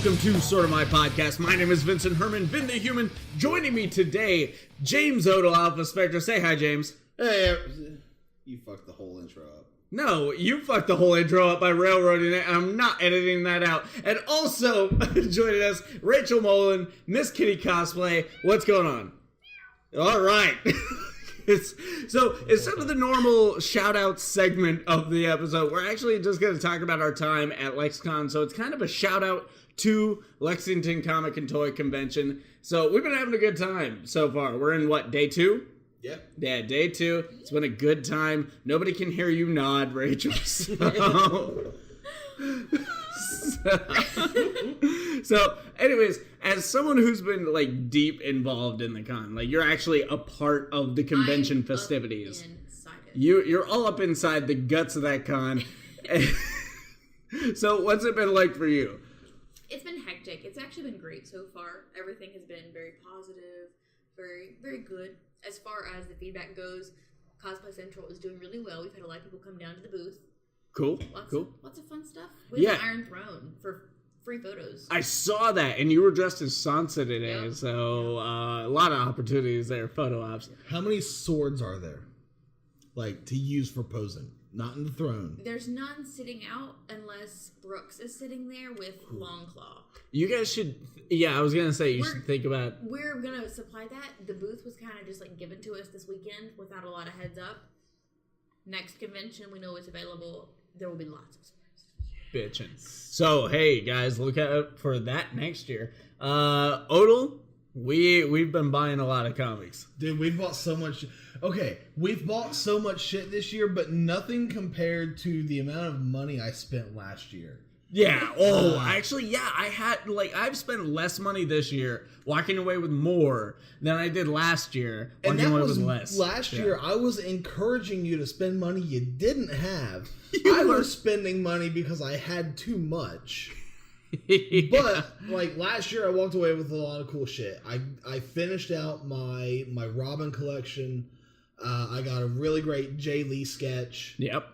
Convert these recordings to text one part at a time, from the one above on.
welcome to Sort of My Podcast. My name is Vincent Herman, Vin the Human. Joining me today, James Odell, Alphaspecter. Say hi, James. Hey, you fucked the whole intro up. No, you fucked the whole intro up by railroading it, and I'm not editing that out. And also, joining us, Rachel Mullen, Miss Kitty Cosplay. What's going on? All right. So instead of the normal shout-out segment of the episode, we're actually just going to talk about our time at Lex-Con. So it's kind of a shout-out to Lexington Comic and Toy Convention. So we've been having a good time so far. We're in, what, day 2? Yep. Yeah, day 2. It's been a good time. Nobody can hear you nod, Rachel. So, anyways, as someone who's been, like, deep involved in the con, like, you're actually a part of the convention festivities. You're all up inside the guts of that con. So, what's it been like for you? It's been hectic. It's actually been great so far. Everything has been very positive, very, very good. As far as the feedback goes, Cosplay Central is doing really well. We've had a lot of people come down to the booth. Cool. Lots of fun stuff. We have an Iron Throne for free photos. I saw that, and you were dressed as Sansa today, so a lot of opportunities there, photo ops. How many swords are there, like, to use for posing? Not in the throne. There's none sitting out unless Brooks is sitting there with Longclaw. You guys should, I was going to say, you should think about... We're going to supply that. The booth was kind of just, like, given to us this weekend without a lot of heads up. Next convention, we know it's available. There will be lots of surprises. Bitchin'. So, hey, guys, look out for that next year. Odell, we've been buying a lot of comics. Dude, we've bought so much... Okay, we've bought so much shit this year, but nothing compared to the amount of money I spent last year. Yeah. Actually, I've spent less money this year walking away with more than I did last year walking away with less. Last year, I was encouraging you to spend money you didn't have. I was spending money because I had too much. But, like, last year I walked away with a lot of cool shit. I finished out my Robin collection. I got a really great Jay Lee sketch. Yep.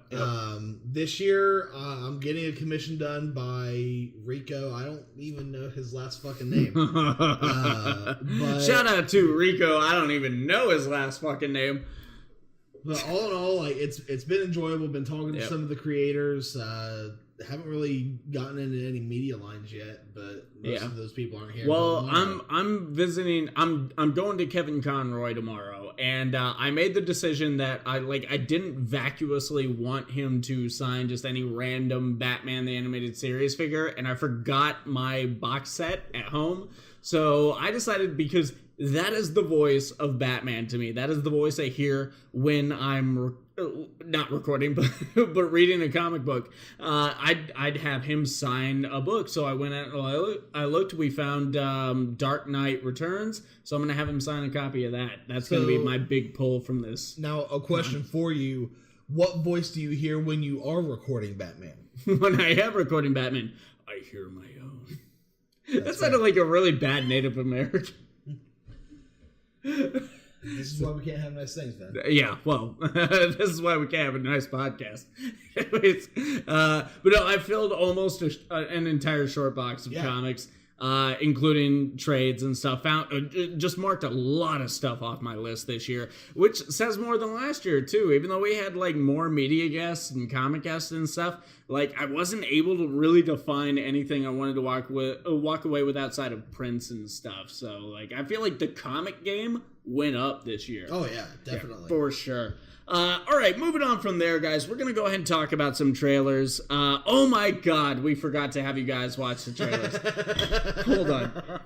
This year, I'm getting a commission done by Rico. I don't even know his last fucking name. But, shout out to Rico. I don't even know his last fucking name. But all in all, like, it's been enjoyable. Been talking to some of the creators. Haven't really gotten into any media lines yet, but most of those people aren't here. Well, I'm visiting. I'm going to Kevin Conroy tomorrow, and I made the decision that I didn't vacuously want him to sign just any random Batman the Animated Series figure, and I forgot my box set at home. So I decided, because that is the voice of Batman to me. That is the voice I hear when I'm not recording, but reading a comic book. I'd have him sign a book. So I went out, I looked, we found Dark Knight Returns. So I'm going to have him sign a copy of that. That's going to be my big pull from this. Now, a question for you. What voice do you hear when you are recording Batman? When I am recording Batman, I hear my own. That sounded like a really bad Native American. This is why we can't have nice things, man. Yeah, well, this is why we can't have a nice podcast. But no, I filled almost an entire short box of comics, including trades and stuff. Just marked a lot of stuff off my list this year, which says more than last year, too. Even though we had, like, more media guests and comic guests and stuff, like, I wasn't able to really define anything I wanted to walk away with outside of prints and stuff. So, like, I feel like the comic game went up this year. Oh, yeah, definitely. Yeah, for sure. All right, moving on from there, guys. We're going to go ahead and talk about some trailers. Oh, my God. We forgot to have you guys watch the trailers. Hold on.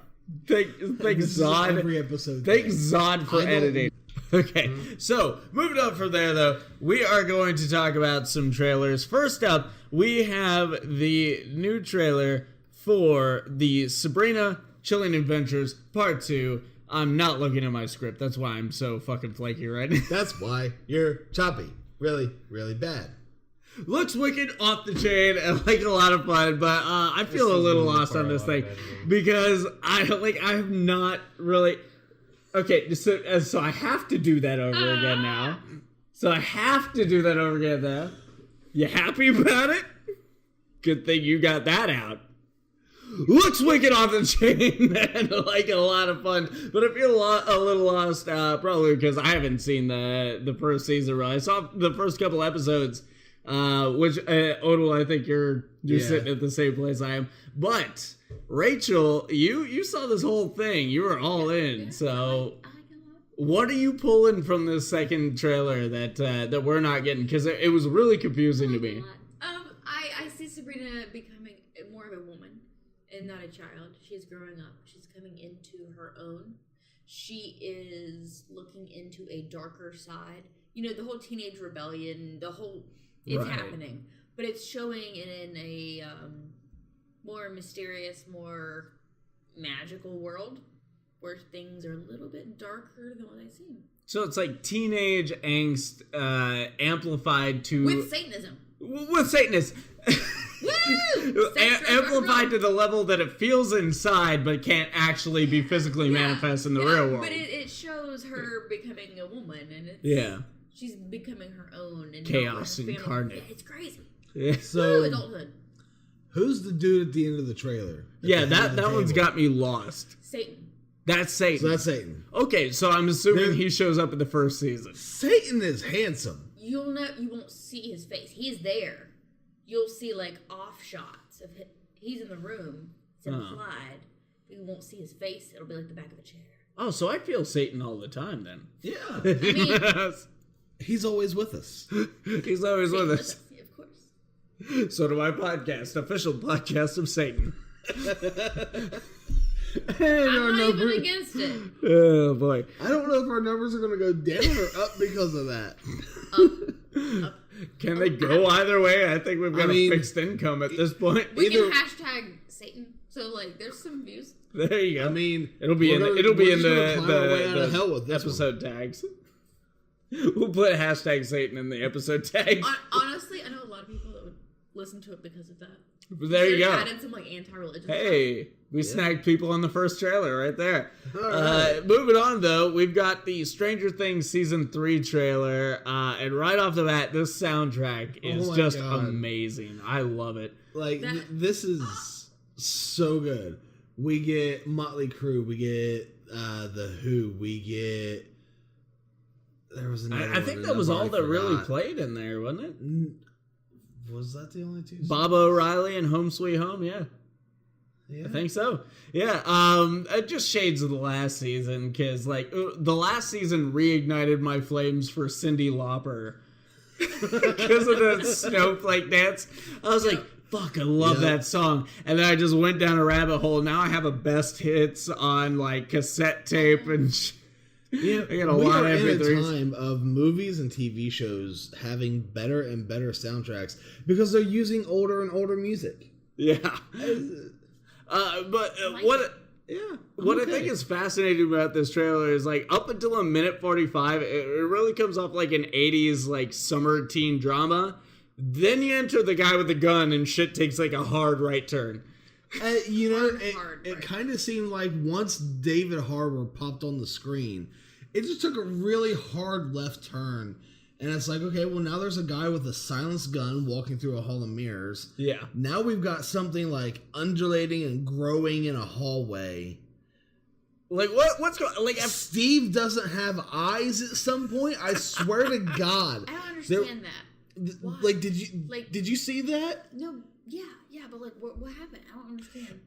Thank Zod. Every episode. Thank Zod for editing. Okay, so moving on from there, though, we are going to talk about some trailers. First up, we have the new trailer for the Sabrina Chilling Adventures Part 2. I'm not looking at my script. That's why I'm so fucking flaky right now. That's why you're choppy. Really, really bad. Looks wicked, off the chain, and like a lot of fun, but I feel a little lost on this thing because I have not really. Okay, so I have to do that over again now. You happy about it? Good thing you got that out. looks wicked off the chain and like a lot of fun. But I feel a little lost, probably because I haven't seen the first season. Really, I saw the first couple episodes, which Odell, I think you're sitting at the same place I am. But Rachel, you saw this whole thing. You were all in. So, what are you pulling from this second trailer that we're not getting? Because it was really confusing to me. I see Sabrina becoming more of a woman and not a child. She's growing up. She's coming into her own. She is looking into a darker side. You know, the whole teenage rebellion, it's happening. But it's showing in a more mysterious, more magical world where things are a little bit darker than what I see. So it's like teenage angst amplified to... With Satanism. With Satanism. Woo! Amplified to the level that it feels inside but can't actually be physically manifest in the real world. But it shows her becoming a woman, and she's becoming her own. And chaos incarnate. Yeah, it's crazy. Yeah. So, adulthood. Who's the dude at the end of the trailer? Yeah, that one's got me lost. Satan. That's Satan. So that's Satan. Okay, so I'm assuming he shows up in the first season. Satan is handsome. You won't see his face. He's there. You'll see like off shots of him. He's in the room. It's implied. You won't see his face. It'll be like the back of a chair. Oh, so I feel Satan all the time then. Yeah. I mean, he's always with us. He's always with us. Yeah, of course. So do my podcast, official podcast of Satan. I'm not even against it. Oh boy. I don't know if our numbers are going to go down or up because of that. Up. Can they go either way? I think we've got a fixed income at this point. We can hashtag Satan. So like, there's some views. There you go. I mean, it'll be in the hell with this episode tags. We'll put hashtag Satan in the episode tags. Honestly, I know a lot of people that would listen to it because of that. There you go. Added some like anti-religion Hey, we snagged people on the first trailer right there. Right. Moving on though, we've got the Stranger Things season 3 trailer, and right off the bat, this soundtrack is just amazing. I love it. Like this is so good. We get Motley Crue, we get the Who, we get. There was another. I think that was all that really played in there, wasn't it? Was that the only two? Bob O'Reilly and Home Sweet Home, yeah. I think so. Yeah, it just shades of the last season, because, like, the last season reignited my flames for Cyndi Lauper. Because of the snowflake dance. I was like, fuck, I love that song. And then I just went down a rabbit hole. Now I have a best hits on, like, cassette tape and Yeah, I got a lot of in a time of movies and TV shows having better and better soundtracks because they're using older and older music. Yeah. But what I think is fascinating about this trailer is, like, up until a minute 45, it really comes off like an 80s, like, summer teen drama. Then you enter the guy with the gun and shit takes, like, a hard right turn. It kind of seemed like once David Harbour popped on the screen, it just took a really hard left turn. And it's like, okay, well, now there's a guy with a silenced gun walking through a hall of mirrors. Yeah. Now we've got something like undulating and growing in a hallway. Like, what's going on? Like, Steve doesn't have eyes at some point? I swear to God. I don't understand that. Why? Like, did you see that? No, yeah, but like, what happened? I don't understand.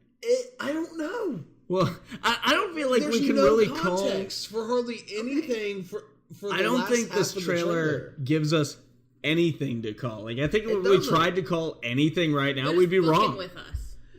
I don't know. Well, I don't feel like There's we can no really context for hardly anything for the I don't last think half this of the trailer gives us anything to call. Like, I think if we doesn't. tried to call anything right now, They're we'd be fucking wrong. with us.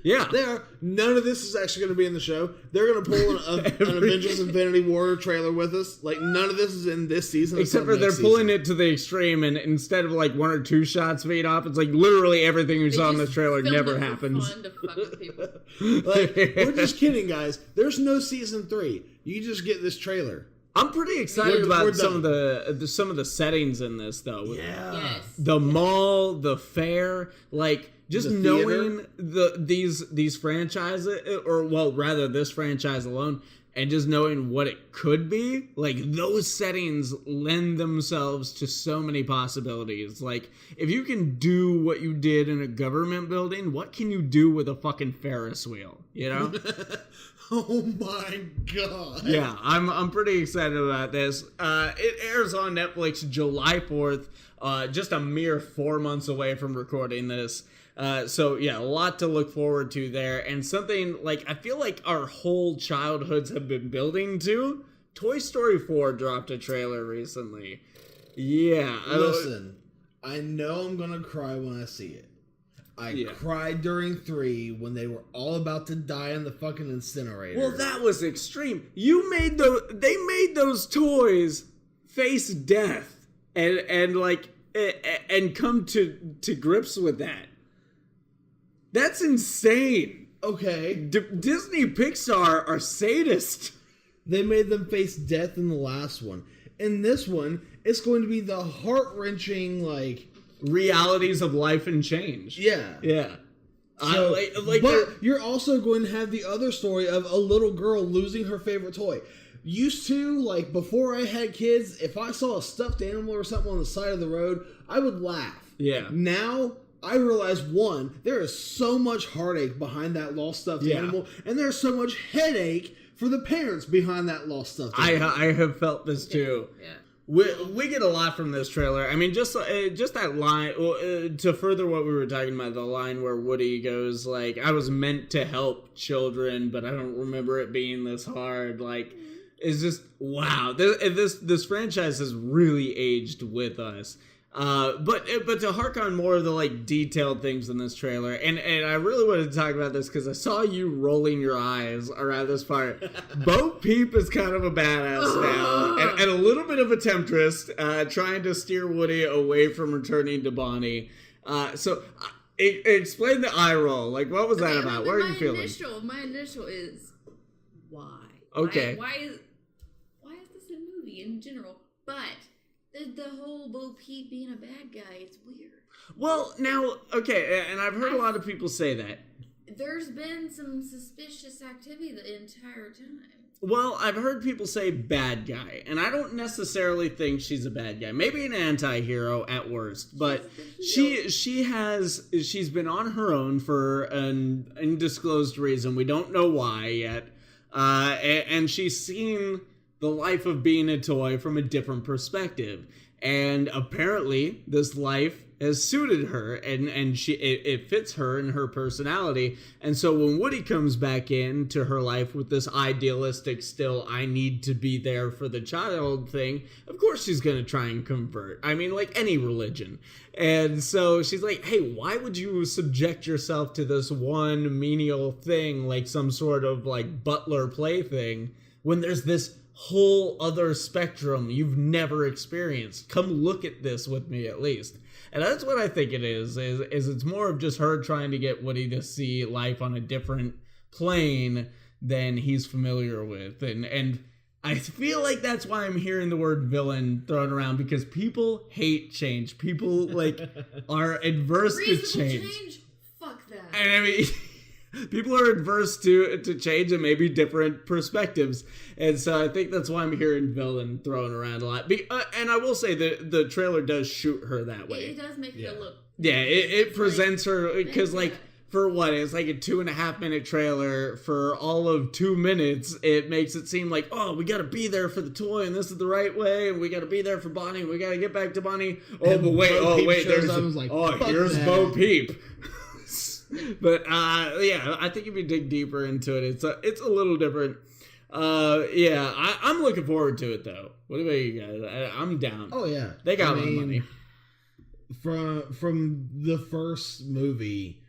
Yeah. None of this is actually going to be in the show. They're going to pull an Avengers Infinity War trailer with us. Like, none of this is in this season. Except for they're pulling it to the extreme, and instead of like 1 or 2 shots made off, it's like literally everything you saw in this trailer never happens. Fun to fuck with people. Like, we're just kidding, guys. There's no season 3. You just get this trailer. I'm pretty excited about some of the settings in this, though. Yeah. Yes. The mall, the fair, like just The knowing these franchises, or well, rather this franchise alone, and just knowing what it could be, like, those settings lend themselves to so many possibilities. Like, if you can do what you did in a government building, what can you do with a fucking Ferris wheel, you know? Oh my god. Yeah, I'm pretty excited about this. It airs on Netflix July 4th, just a mere 4 months away from recording this. So yeah, a lot to look forward to there, and something like I feel like our whole childhoods have been building to. Toy Story 4 dropped a trailer recently. Yeah. Listen, I know I'm gonna cry when I see it. I cried during 3 when they were all about to die in the fucking incinerator. Well, that was extreme. They made those toys face death and come to grips with that. That's insane. Okay. Disney Pixar are sadists. They made them face death in the last one. In this one, it's going to be the heart-wrenching, like... realities of life and change. Yeah. Yeah. So, but you're also going to have the other story of a little girl losing her favorite toy. Used to, like, before I had kids, if I saw a stuffed animal or something on the side of the road, I would laugh. Yeah. Now, I realize, one, there is so much heartache behind that lost stuffed animal, and there's so much headache for the parents behind that lost stuffed animal. I have felt this too. Yeah. We get a lot from this trailer. I mean, just that line, to further what we were talking about, the line where Woody goes, like, I was meant to help children, but I don't remember it being this hard. Like, it's just, wow. This franchise has really aged with us. But to hark on more of the, like, detailed things in this trailer, and I really wanted to talk about this because I saw you rolling your eyes around this part. Bo Peep is kind of a badass now, and a little bit of a temptress, trying to steer Woody away from returning to Bonnie. So explain the eye roll. Like, what was that about? What are you feeling? My initial is, why? Okay. Why is this a movie in general? But... The whole Bo Peep being a bad guy, it's weird. Well, now, okay, and I've heard a lot of people say that. There's been some suspicious activity the entire time. Well, I've heard people say bad guy, and I don't necessarily think she's a bad guy. Maybe an anti-hero at worst, but she's been on her own for an undisclosed reason. We don't know why yet. And she's seen the life of being a toy from a different perspective, and apparently this life has suited her, and it fits her and her personality. And so when Woody comes back into her life with this idealistic, still I need to be there for the child thing, of course she's gonna try and convert. I mean, like any religion. And so she's like, hey, why would you subject yourself to this one menial thing, like some sort of like butler plaything, when there's this whole other spectrum you've never experienced? Come look at this with me at least. And that's what I think it is it's more of just her trying to get Woody to see life on a different plane than he's familiar with. And I feel like that's why I'm hearing the word villain thrown around, because people hate change. People like are adverse to change. Fuck that. And I mean, people are adverse to change and maybe different perspectives. And so I think that's why I'm hearing villain thrown around a lot. And I will say that the trailer does shoot her that way. It does make her look... Yeah, it presents her... Because, like, for what? It's like a 2.5 minute trailer. For all of 2 minutes, it makes it seem like, oh, we gotta be there for the toy, and this is the right way, and we gotta be there for Bonnie, and we gotta get back to Bonnie. Oh, but wait, there's... here's Bo Peep. But I think if you dig deeper into it, it's a little different. I'm looking forward to it though. What about you guys? I'm down. Oh yeah, they got my money. From the first movie,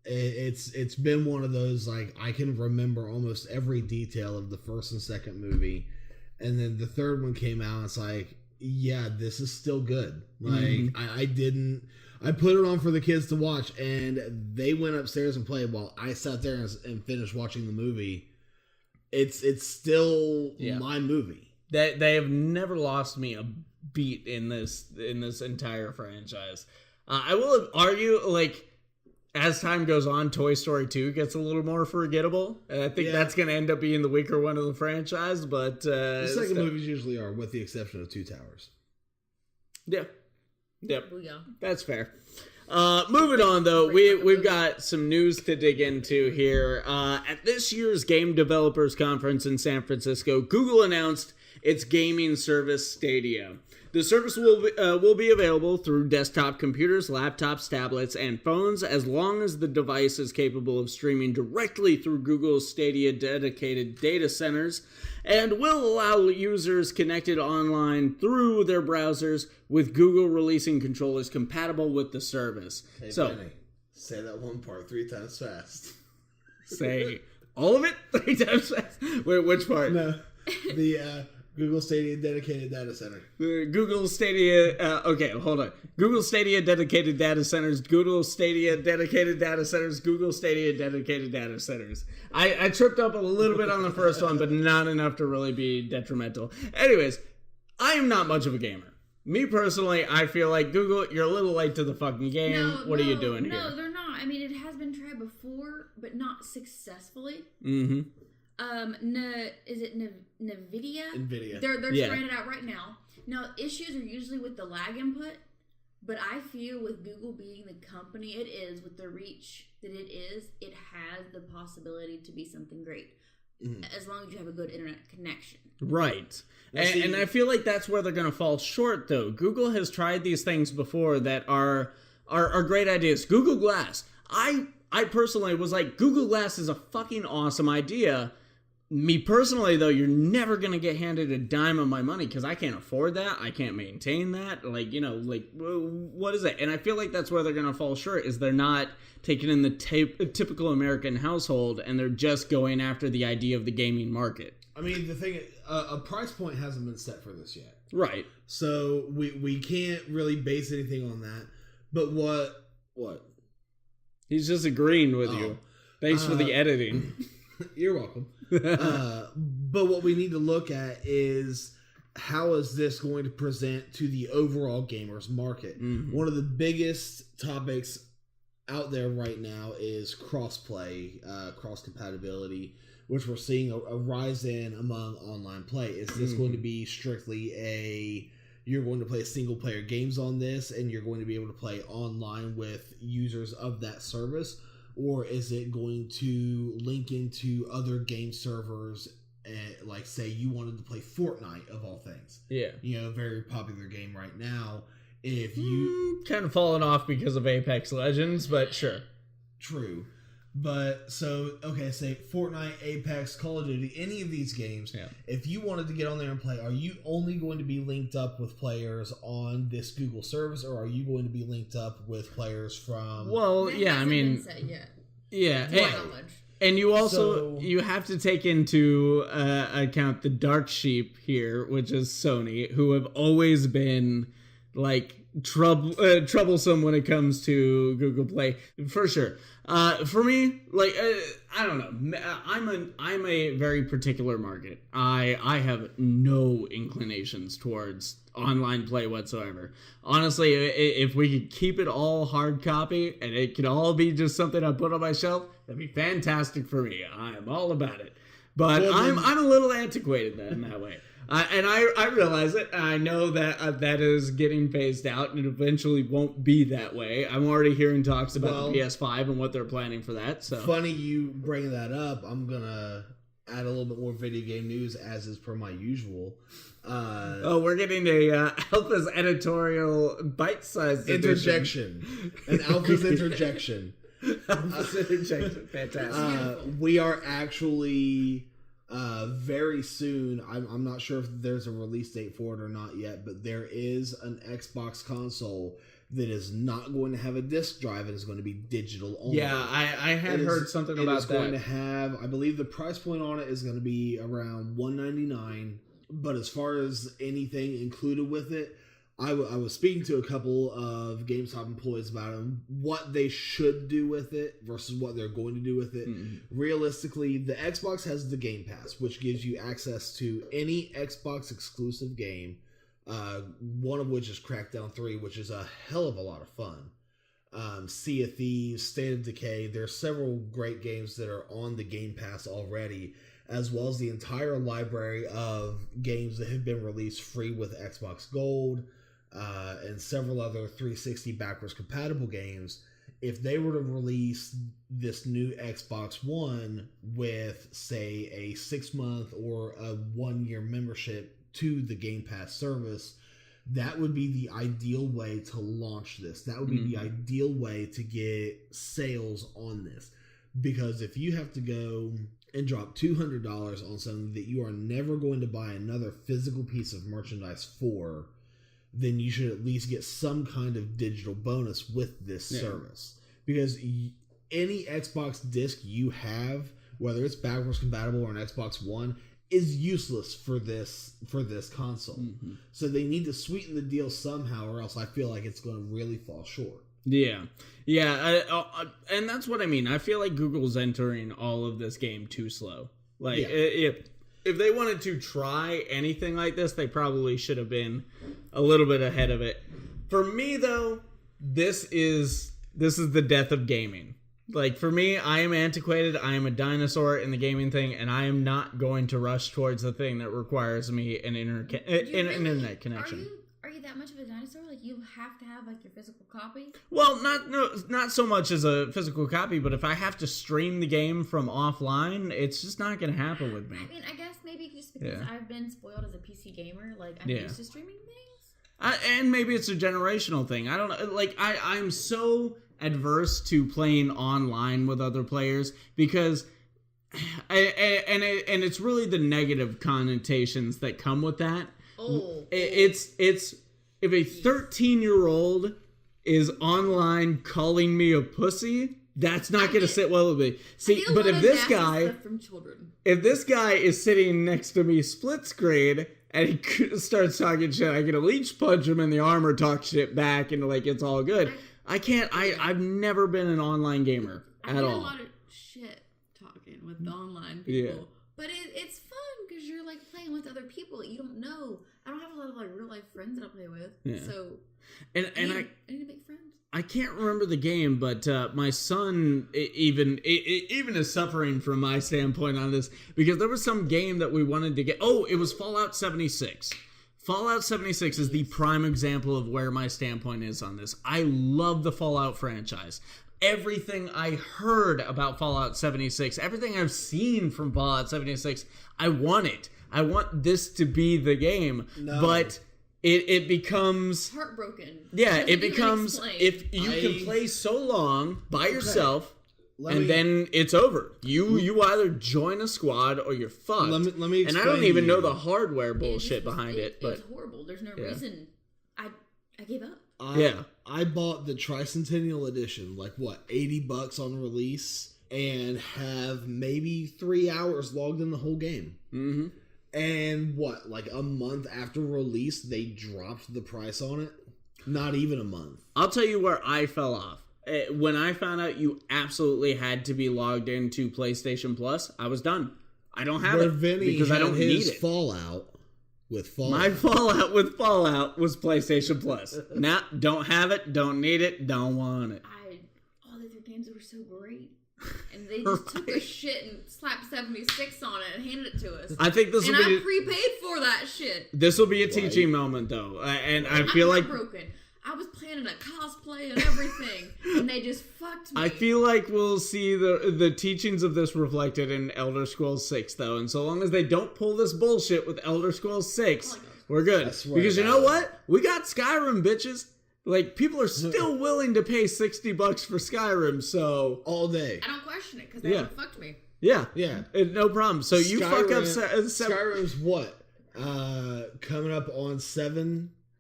it's been one of those, like, I can remember almost every detail of the first and second movie, and then the third one came out. It's like, yeah, this is still good. Like, I put it on for the kids to watch, and they went upstairs and played while I sat there and finished watching the movie. It's still my movie. They have never lost me a beat in this entire franchise. I will argue, like, as time goes on, Toy Story 2 gets a little more forgettable. And I think that's going to end up being the weaker one of the franchise. But the second movies usually are, with the exception of Two Towers. Yeah. Yep. Booyah. That's fair. Moving on, though, we've got some news to dig into here. At this year's Game Developers Conference in San Francisco, Google announced its gaming service Stadia. The service will be available through desktop computers, laptops, tablets, and phones as long as the device is capable of streaming directly through Google's Stadia dedicated data centers, and will allow users connected online through their browsers, with Google releasing controllers compatible with the service. Hey, Benny, say that one part 3 times fast. Say all of it 3 times fast? Wait, which part? No, the Google Stadia dedicated data center. Google Stadia, okay, hold on. Google Stadia dedicated data centers, Google Stadia dedicated data centers, Google Stadia dedicated data centers. I tripped up a little bit on the first one, but not enough to really be detrimental. Anyways, I am not much of a gamer. Me personally, I feel like, Google, you're a little late to the fucking game. What are you doing here? No, they're not. I mean, it has been tried before, but not successfully. Mm-hmm. Is it NVIDIA? NVIDIA. They're trying it out right now. Now, issues are usually with the lag input, but I feel with Google being the company it is, with the reach that it is, it has the possibility to be something great. As long as you have a good internet connection. Right. And I feel like that's where they're going to fall short, though. Google has tried these things before that are great ideas. Google Glass. I personally was like, Google Glass is a fucking awesome idea. Me personally, though, you're never going to get handed a dime of my money because I can't afford that. I can't maintain that. What is it? And I feel like that's where they're going to fall short, is they're not taking in the typical American household, and they're just going after the idea of the gaming market. I mean, the thing, a price point hasn't been set for this yet. Right. So we can't really base anything on that. But what? He's just agreeing with you. Thanks for the editing. You're welcome. But what we need to look at is, how is this going to present to the overall gamers market? Mm-hmm. One of the biggest topics out there right now is crossplay, cross-compatibility, which we're seeing a rise in among online play. Is this going to be strictly you're going to play single-player games on this, and you're going to be able to play online with users of that service? Or is it going to link into other game servers, like, say, you wanted to play Fortnite, of all things? Yeah. A very popular game right now. If you... kind of fallen off because of Apex Legends, but sure. True. But, say Fortnite, Apex, Call of Duty, any of these games, if you wanted to get on there and play, are you only going to be linked up with players on this Google service, or are you going to be linked up with players from... Well, yeah, I mean... Been set yet. Yeah. And you also, you have to take into account the dark sheep here, which is Sony, who have always been, like, troublesome when it comes to Google Play, for sure. For me, like, I don't know. I'm a very particular market. I have no inclinations towards online play whatsoever. Honestly, if we could keep it all hard copy and it could all be just something I put on my shelf, that'd be fantastic for me. I am all about it. But I'm a little antiquated in that way. And I realize it. I know that that is getting phased out, and it eventually won't be that way. I'm already hearing talks about the PS5 and what they're planning for that. So funny you bring that up. I'm gonna add a little bit more video game news, as is per my usual. We're getting a Alpha's editorial bite-sized interjection, an Alpha's interjection. Alpha's interjection, fantastic. We are actually. Very soon, I'm not sure if there's a release date for it or not yet, but there is an Xbox console that is not going to have a disc drive and is going to be digital only. Yeah, I had heard something about that. It is going to have, I believe the price point on it is going to be around $199, but as far as anything included with it, I was speaking to a couple of GameStop employees about them, what they should do with it versus what they're going to do with it. Mm-hmm. Realistically, the Xbox has the Game Pass, which gives you access to any Xbox exclusive game, one of which is Crackdown 3, which is a hell of a lot of fun. Sea of Thieves, State of Decay. There's several great games that are on the Game Pass already, as well as the entire library of games that have been released free with Xbox Gold, and several other 360 backwards compatible games. If they were to release this new Xbox One with, say, a 6-month or a 1-year membership to the Game Pass service, that would be the ideal way to launch this. That would be the ideal way to get sales on this. Because if you have to go and drop $200 on something that you are never going to buy another physical piece of merchandise for, then you should at least get some kind of digital bonus with this service. Because any Xbox disc you have, whether it's backwards compatible or an Xbox One, is useless for this console. So they need to sweeten the deal somehow, or else I feel like it's going to really fall short. Yeah, and that's what I mean. I feel like Google's entering all of this game too slow. Like, if they wanted to try anything like this, they probably should have been a little bit ahead of it. For me, though, this is the death of gaming. Like, for me, I am antiquated. I am a dinosaur in the gaming thing, and I am not going to rush towards the thing that requires me an internet connection. Are you that much of a dinosaur? Like, you have to have, like, your physical copy? Well, not so much as a physical copy, but if I have to stream the game from offline, it's just not going to happen with me. I mean, I guess maybe just because I've been spoiled as a PC gamer, like, I'm used to streaming things. And maybe it's a generational thing. I don't know. Like, I'm so adverse to playing online with other players because it's really the negative connotations that come with that. It's if a 13-year-old is online calling me a pussy, that's not going to sit well with me. See, but if this guy is sitting next to me split screen and he starts talking shit, I can leech punch him in the arm or talk shit back and like it's all good. I've never been an online gamer at all. I do a lot of shit talking with the online people. But it's fun because you're like playing with other people that you don't know. I don't have a lot of like real life friends that I play with. So I need to make friends. I can't remember the game, but my son even is suffering from my standpoint on this because there was some game that we wanted to get. Oh, it was Fallout 76. Fallout 76 is the prime example of where my standpoint is on this. I love the Fallout franchise. Everything I heard about Fallout 76, everything I've seen from Fallout 76, I want it. I want this to be the game. No. But it becomes... heartbroken. Yeah, it becomes... If you can play so long by yourself... then it's over. You either join a squad or you're fucked. Let me explain. And I don't even know the hardware bullshit behind it. But it's horrible. There's no reason. I gave up. I bought the Tricentennial Edition, like what, $80 on release, and have maybe 3 hours logged in the whole game. Mm-hmm. And what, like a month after release, they dropped the price on it? Not even a month. I'll tell you where I fell off. When I found out you absolutely had to be logged into PlayStation Plus, I was done. I don't have it because I don't need it. Fallout with Fallout. My Fallout with Fallout was PlayStation Plus. Nah, don't have it, don't need it, don't want it. All the other games were so great. And they just took a shit and slapped 76 on it and handed it to us. I think this will be... And I prepaid for that shit. This will be a teaching moment, though. And I feel like... broken. I was planning a cosplay and everything, and they just fucked me. I feel like we'll see the teachings of this reflected in Elder Scrolls 6, though. And so long as they don't pull this bullshit with Elder Scrolls 6, we're good. Because you know what? We got Skyrim, bitches. Like, people are still willing to pay $60 for Skyrim, so... all day. I don't question it, because they fucked me. Yeah. No problem. So you fuck up... Skyrim's what? Coming up on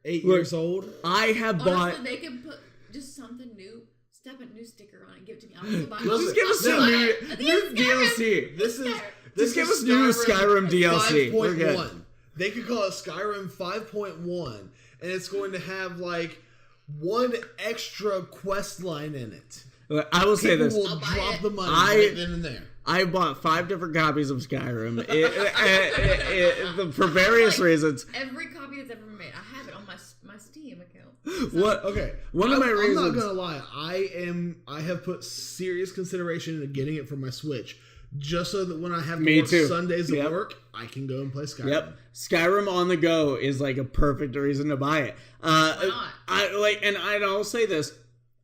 8 years old. I have bought... Honestly, they could put just something new, step a new sticker on it and give it to me. I'll buy it. Just give us some new DLC. Just give us new Skyrim DLC. 5.1. They could call it Skyrim 5.1, and it's going to have like one extra quest line in it. I will say this. People will drop the money right then and there. I bought 5 different copies of Skyrim for various reasons. Every copy that's ever been made. I have it on my Steam account. What? Okay. One of my reasons. I'm not gonna lie. I have put serious consideration into getting it for my Switch, just so that when I have to work Sundays at work, I can go and play Skyrim. Yep. Skyrim on the go is like a perfect reason to buy it. Why not? I'll say this.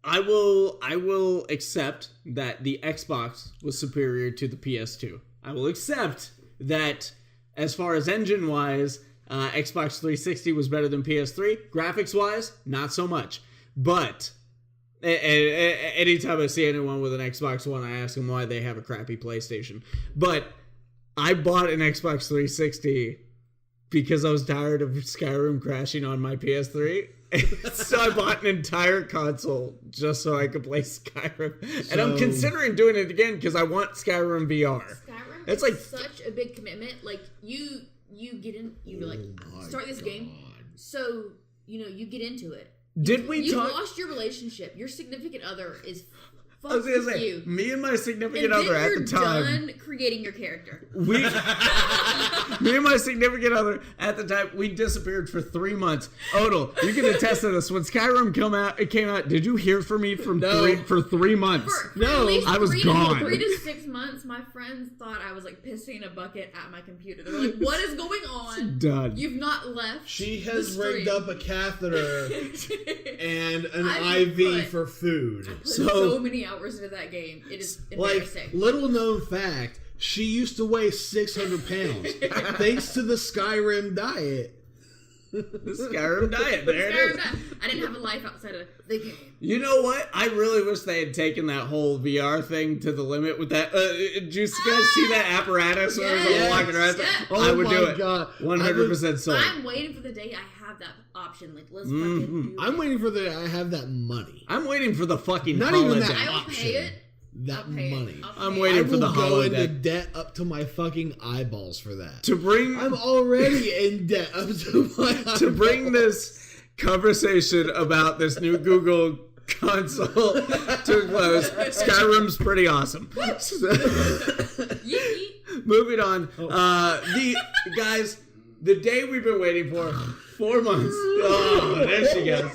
I will accept that the Xbox was superior to the PS2. I will accept that as far as engine-wise, Xbox 360 was better than PS3. Graphics-wise, not so much. But anytime I see anyone with an Xbox One, I ask them why they have a crappy PlayStation. But I bought an Xbox 360 because I was tired of Skyrim crashing on my PS3. So I bought an entire console just so I could play Skyrim. And I'm considering doing it again because I want Skyrim VR. Skyrim it's is like such a big commitment. Like, you get in, you like, start this game. So, you get into it. You lost your relationship. Your significant other is fucked with you. Me and my significant other at the time. You're done creating your character. Me and my significant other at the time, we disappeared for 3 months. Odell, you can attest to this. When Skyrim came out, did you hear from me for 3 months? For I was gone. 3 to 6 months, my friends thought I was like pissing a bucket at my computer. They were like, "What is going on? Done. You've not left." She has rigged up a catheter and an IV for food. I put so many hours into that game. It is embarrassing. Like, little known fact, she used to weigh 600 pounds thanks to the Skyrim diet. The Skyrim diet. There it is. I didn't have a life outside of the game. You know what? I really wish they had taken that whole VR thing to the limit with that. Did you guys see that apparatus where it was all walking around? Yes. I would do it. God. 100% sold. I'm waiting for the day I have that option. Like, let's fucking do it. I'm waiting for the I have that money. I'm waiting for the fucking Not holiday. even that I will option. pay it. That money. I'm waiting for the I will go holiday. into debt up to my fucking eyeballs for that. I'm already in debt up to my eyeballs. To bring this conversation about this new Google console to a close, Skyrim's pretty awesome. Moving on. The day we've been waiting for 4 months. Oh, there she goes.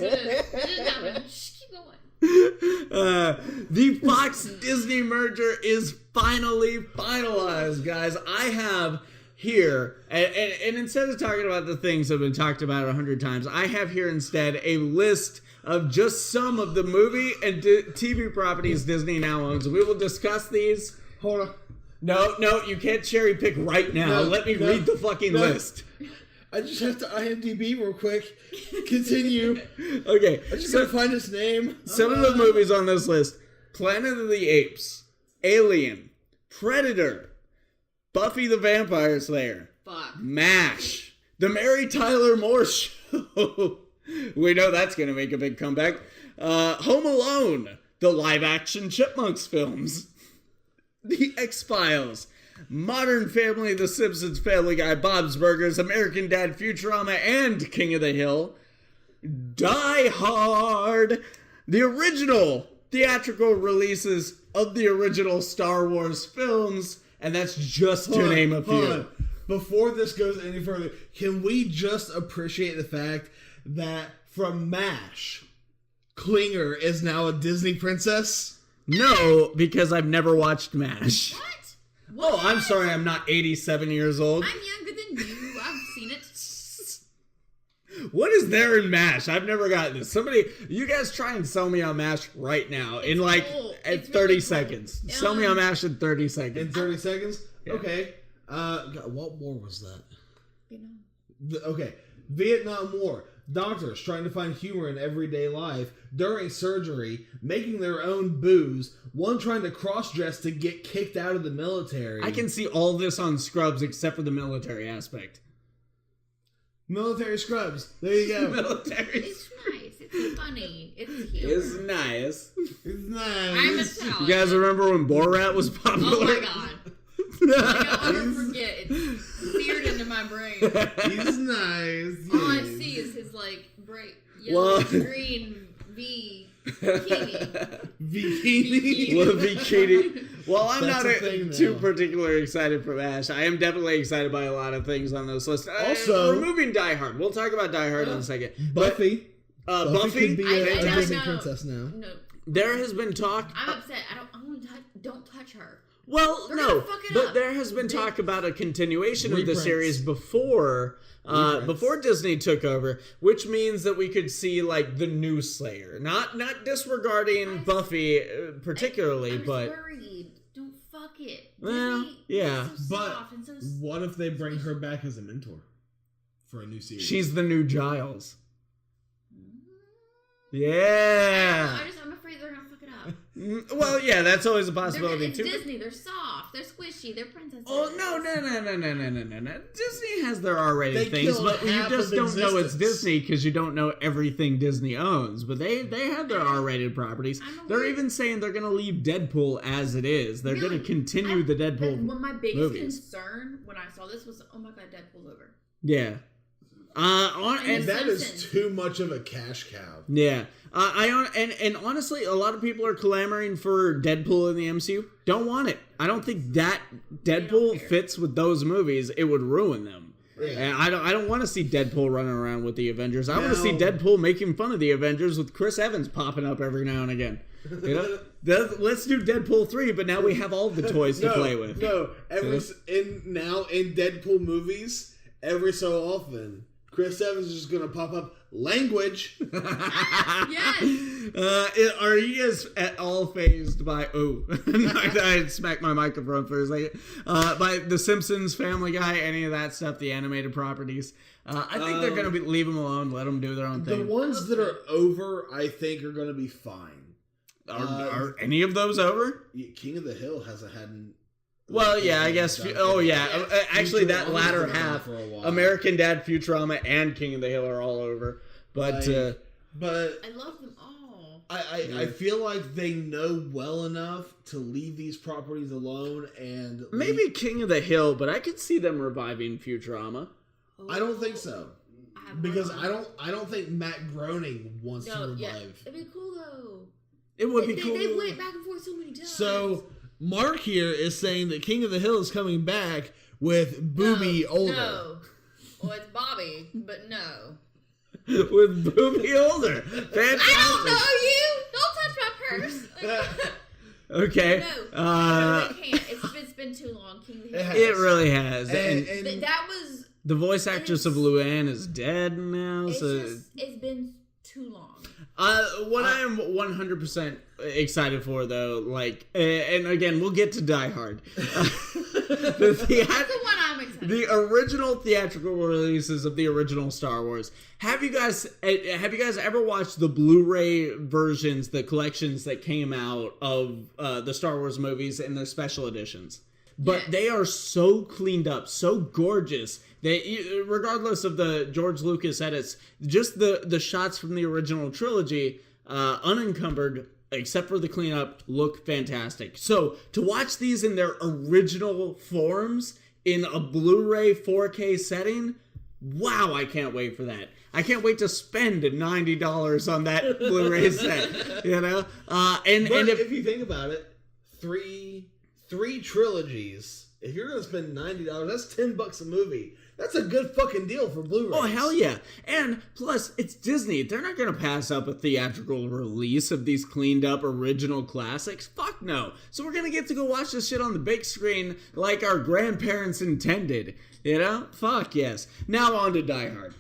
The Fox Disney merger is finally finalized, guys. I have here, and instead of talking about the things that have been talked about 100 times, I have here instead a list of just some of the movie and TV properties Disney now owns. We will discuss these. Hold on. No, you can't cherry pick right now. Let me read the fucking list. I just have to IMDb real quick. Continue. Okay. I just gotta find his name. Some of the movies on this list: Planet of the Apes, Alien, Predator, Buffy the Vampire Slayer, M.A.S.H, The Mary Tyler Moore Show. We know that's gonna make a big comeback. Home Alone, the live-action Chipmunks films, The X-Files, Modern Family, The Simpsons, Family Guy, Bob's Burgers, American Dad, Futurama, and King of the Hill. Die Hard, the original theatrical releases of the original Star Wars films, and that's just to name a few. Before this goes any further, can we just appreciate the fact that from M.A.S.H, Klinger is now a Disney princess? No, because I've never watched M.A.S.H. What? Oh, I'm sorry, I'm not 87 years old. I'm younger than you. I've seen it. What is there in M.A.S.H? I've never gotten this. You guys try and sell me on M.A.S.H right now in like 30 really seconds. Sell me on M.A.S.H in 30 seconds. In 30 seconds? Yeah. Okay. God, what war was that? Vietnam. Vietnam War. Doctors trying to find humor in everyday life during surgery, making their own booze, one trying to cross-dress to get kicked out of the military. I can see all this on Scrubs except for the military aspect. Military Scrubs. There you go. Military. It's nice. It's funny. It's humor. It's nice. It's nice. I'm Italian. You guys remember when Borat was popular? Oh my god. I'll never forget. It's seared into my brain. He's nice. Yes. All I see is his like bright yellow, green bikini. Bikini. Well, bikini. Well, I'm That's not too particularly excited for M.A.S.H. I am definitely excited by a lot of things on this list. Also, removing Die Hard. We'll talk about Die Hard in a second. Buffy. Buffy could be I a Disney know. princess now. No, There has been talk. I'm upset. Don't touch her. Well, They're no, gonna fuck it but up. there has been talk about a continuation of the Reprints. series before Reprints. Disney took over, which means that we could see like the new Slayer, not disregarding Buffy particularly, I'm but worried. Don't fuck it. Well, Disney yeah. is so But soft and so what if they bring her back as a mentor for a new series? she's the new Giles. Yeah. I'm afraid they're gonna fuck it up. Well, yeah, that's always a possibility It's too. Disney. They're soft. They're squishy. They're princesses. Oh no! Disney has their R-rated They things, killed but you half just of don't know it's existence. Disney because you don't know everything Disney owns. But they have their R-rated properties. They're even saying they're going to leave Deadpool as it is. They're going to continue the Deadpool Well, my biggest movies. concern when I saw this was, oh my god, Deadpool's over. Yeah. And that is Simpsons. too much of a cash cow. Yeah. And honestly, a lot of people are clamoring for Deadpool in the MCU. Don't want it. I don't think that Deadpool fits with those movies. It would ruin them. Yeah. And I don't want to see Deadpool running around with the Avengers. I want to see Now- Deadpool making fun of the Avengers with Chris Evans popping up every now and again. You know, let's do Deadpool 3, but now we have all the toys to play with. No, in Deadpool movies, every so often, Chris Evans is just gonna pop up language. Yes. Are you guys at all phased by I smacked my microphone for a second. By The Simpsons, Family Guy, any of that stuff, the animated properties? I think they're gonna leave them alone, let them do their own The thing. ones that are over, I think, are gonna be fine. Are any of those over? King of the Hill hasn't had. Well, yeah, I guess. Oh, yeah. Actually, that latter half, for a while. American Dad, Futurama, and King of the Hill are all over. But But I love them all. I feel like they know well enough to leave these properties alone and maybe King of the Hill. But I could see them reviving Futurama. I don't think so. Because I don't think Matt Groening wants to revive. Yeah. It'd be cool though. It would be cool. They went back and forth so many times. So Mark here is saying that King of the Hill is coming back with Booby older. No. Well, it's Bobby, but no. With Booby older. Fantastic. I don't know you. Don't touch my purse. Okay. No, they can't. It's been too long. King of the Hill. It really has. And That was. the voice actress of Luann is dead now. It's been too long. What I am 100% excited for, though, like, and again, we'll get to Die Hard. That's the one I'm excited. The original theatrical releases of the original Star Wars. Have you guys ever watched the Blu-ray versions, the collections that came out of the Star Wars movies and their special editions? But they are so cleaned up, so gorgeous. They, regardless of the George Lucas edits, just the shots from the original trilogy, unencumbered, except for the cleanup, look fantastic. So to watch these in their original forms in a Blu-ray 4K setting, wow, I can't wait for that. I can't wait to spend $90 on that Blu-ray set. You know, But if you think about it, three trilogies. If you're gonna spend $90, that's $10 a movie. That's a good fucking deal for Blu-ray. Oh, hell yeah. And plus, it's Disney. They're not going to pass up a theatrical release of these cleaned up original classics. Fuck no. So we're going to get to go watch this shit on the big screen like our grandparents intended. You know? Fuck yes. Now on to Die Hard.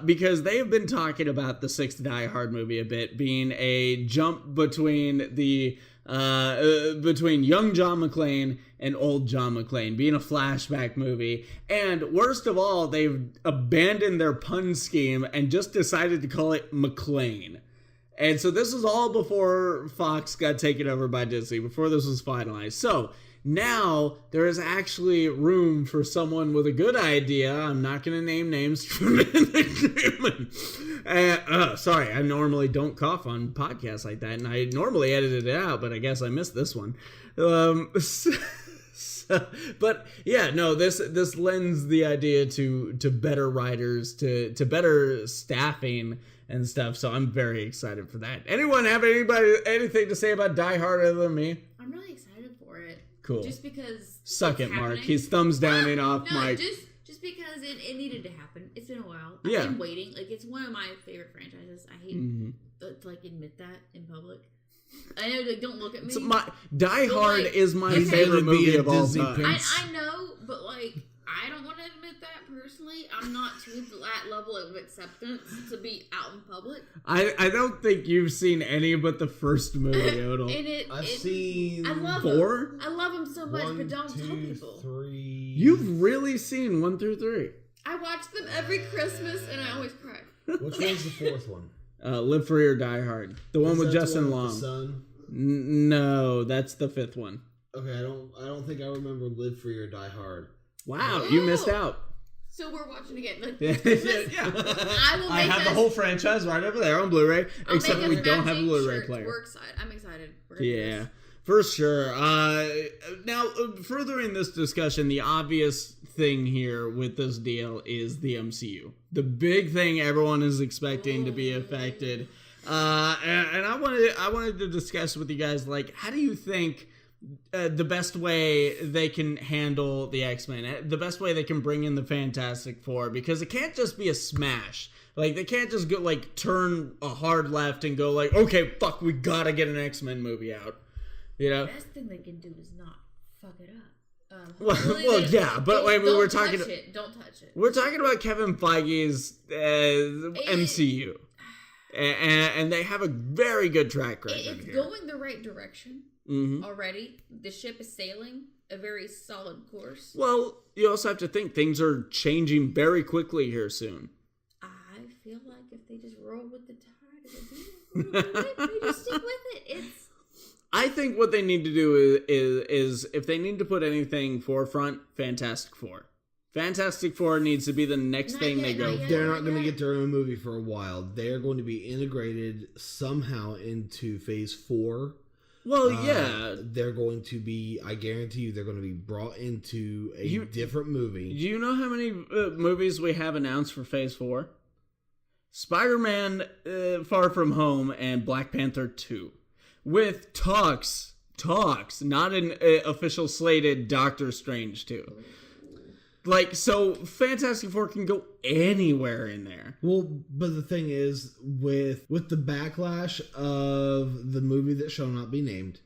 Because they have been talking about the sixth Die Hard movie a bit being a jump between the between young John McClane and old John McClane, being a flashback movie. And worst of all, they've abandoned their pun scheme and just decided to call it McClane. And so this was all before Fox got taken over by Disney, before this was finalized. So now there is actually room for someone with a good idea. I'm not going to name names. Sorry, I normally don't cough on podcasts like that, and I normally edited it out, but I guess I missed this one. But yeah, no, this lends the idea to better writers, to better staffing and stuff. So I'm very excited for that. Anyone have anything to say about Die Hard other than me? I'm really excited for it. Cool. Just because. Suck it, it's Mark. happening. He's thumbs downing off no, Mike. Just because it needed to happen. It's been a while. Yeah. I've been waiting. Like, it's one of my favorite franchises. I hate to, like, admit that in public. I know, like, don't look at me. Die Hard like, is my okay. favorite movie of all time. I know, but, like, I don't want to admit that personally. I'm not to that level of acceptance to be out in public. I don't think you've seen any but the first movie, Odell. I've seen I love 4? Them. I love them so much, but don't tell people. 3. You've really seen 1 through 3. I watch them every Christmas, and I always cry. Which one's the 4th one? Live Free or Die Hard. The one with Justin Long. With the son? No, that's the 5th one. Okay, I don't think I remember Live Free or Die Hard. Wow, you missed out. So we're watching again. Yeah. I have the whole franchise right over there on Blu-ray, except we don't have a Blu-ray player. We're excited. I'm excited. Yeah, for sure. Now, furthering this discussion, the obvious thing here with this deal is the MCU. The big thing everyone is expecting to be affected. And I wanted to discuss with you guys, like, how do you think the best way they can handle the X-Men, the best way they can bring in the Fantastic Four, because it can't just be a smash. Like, they can't just go, like, turn a hard left and go, like, okay, fuck, we gotta get an X-Men movie out. You know? The best thing they can do is not fuck it up. Well, yeah, but I mean, we're talking. Don't touch it. We're talking about Kevin Feige's MCU, and they have a very good track record. It's here. going the right direction. Mm-hmm. Already, the ship is sailing a very solid course. Well, you also have to think things are changing very quickly here soon. I feel like if they just roll with the tide, they just stick with it. I think what they need to do is if they need to put anything forefront, Fantastic Four. Fantastic Four needs to be the next thing they go for. They're not going to get their own movie for a while. They are going to be integrated somehow into Phase 4. Well, yeah. They're going to be, I guarantee you, they're going to be brought into a different movie. Do you know how many movies we have announced for Phase 4? Spider-Man Far From Home and Black Panther 2. With talks, not an official slated Doctor Strange 2. Like, so Fantastic Four can go anywhere in there. Well, but the thing is, with the backlash of the movie that shall not be named,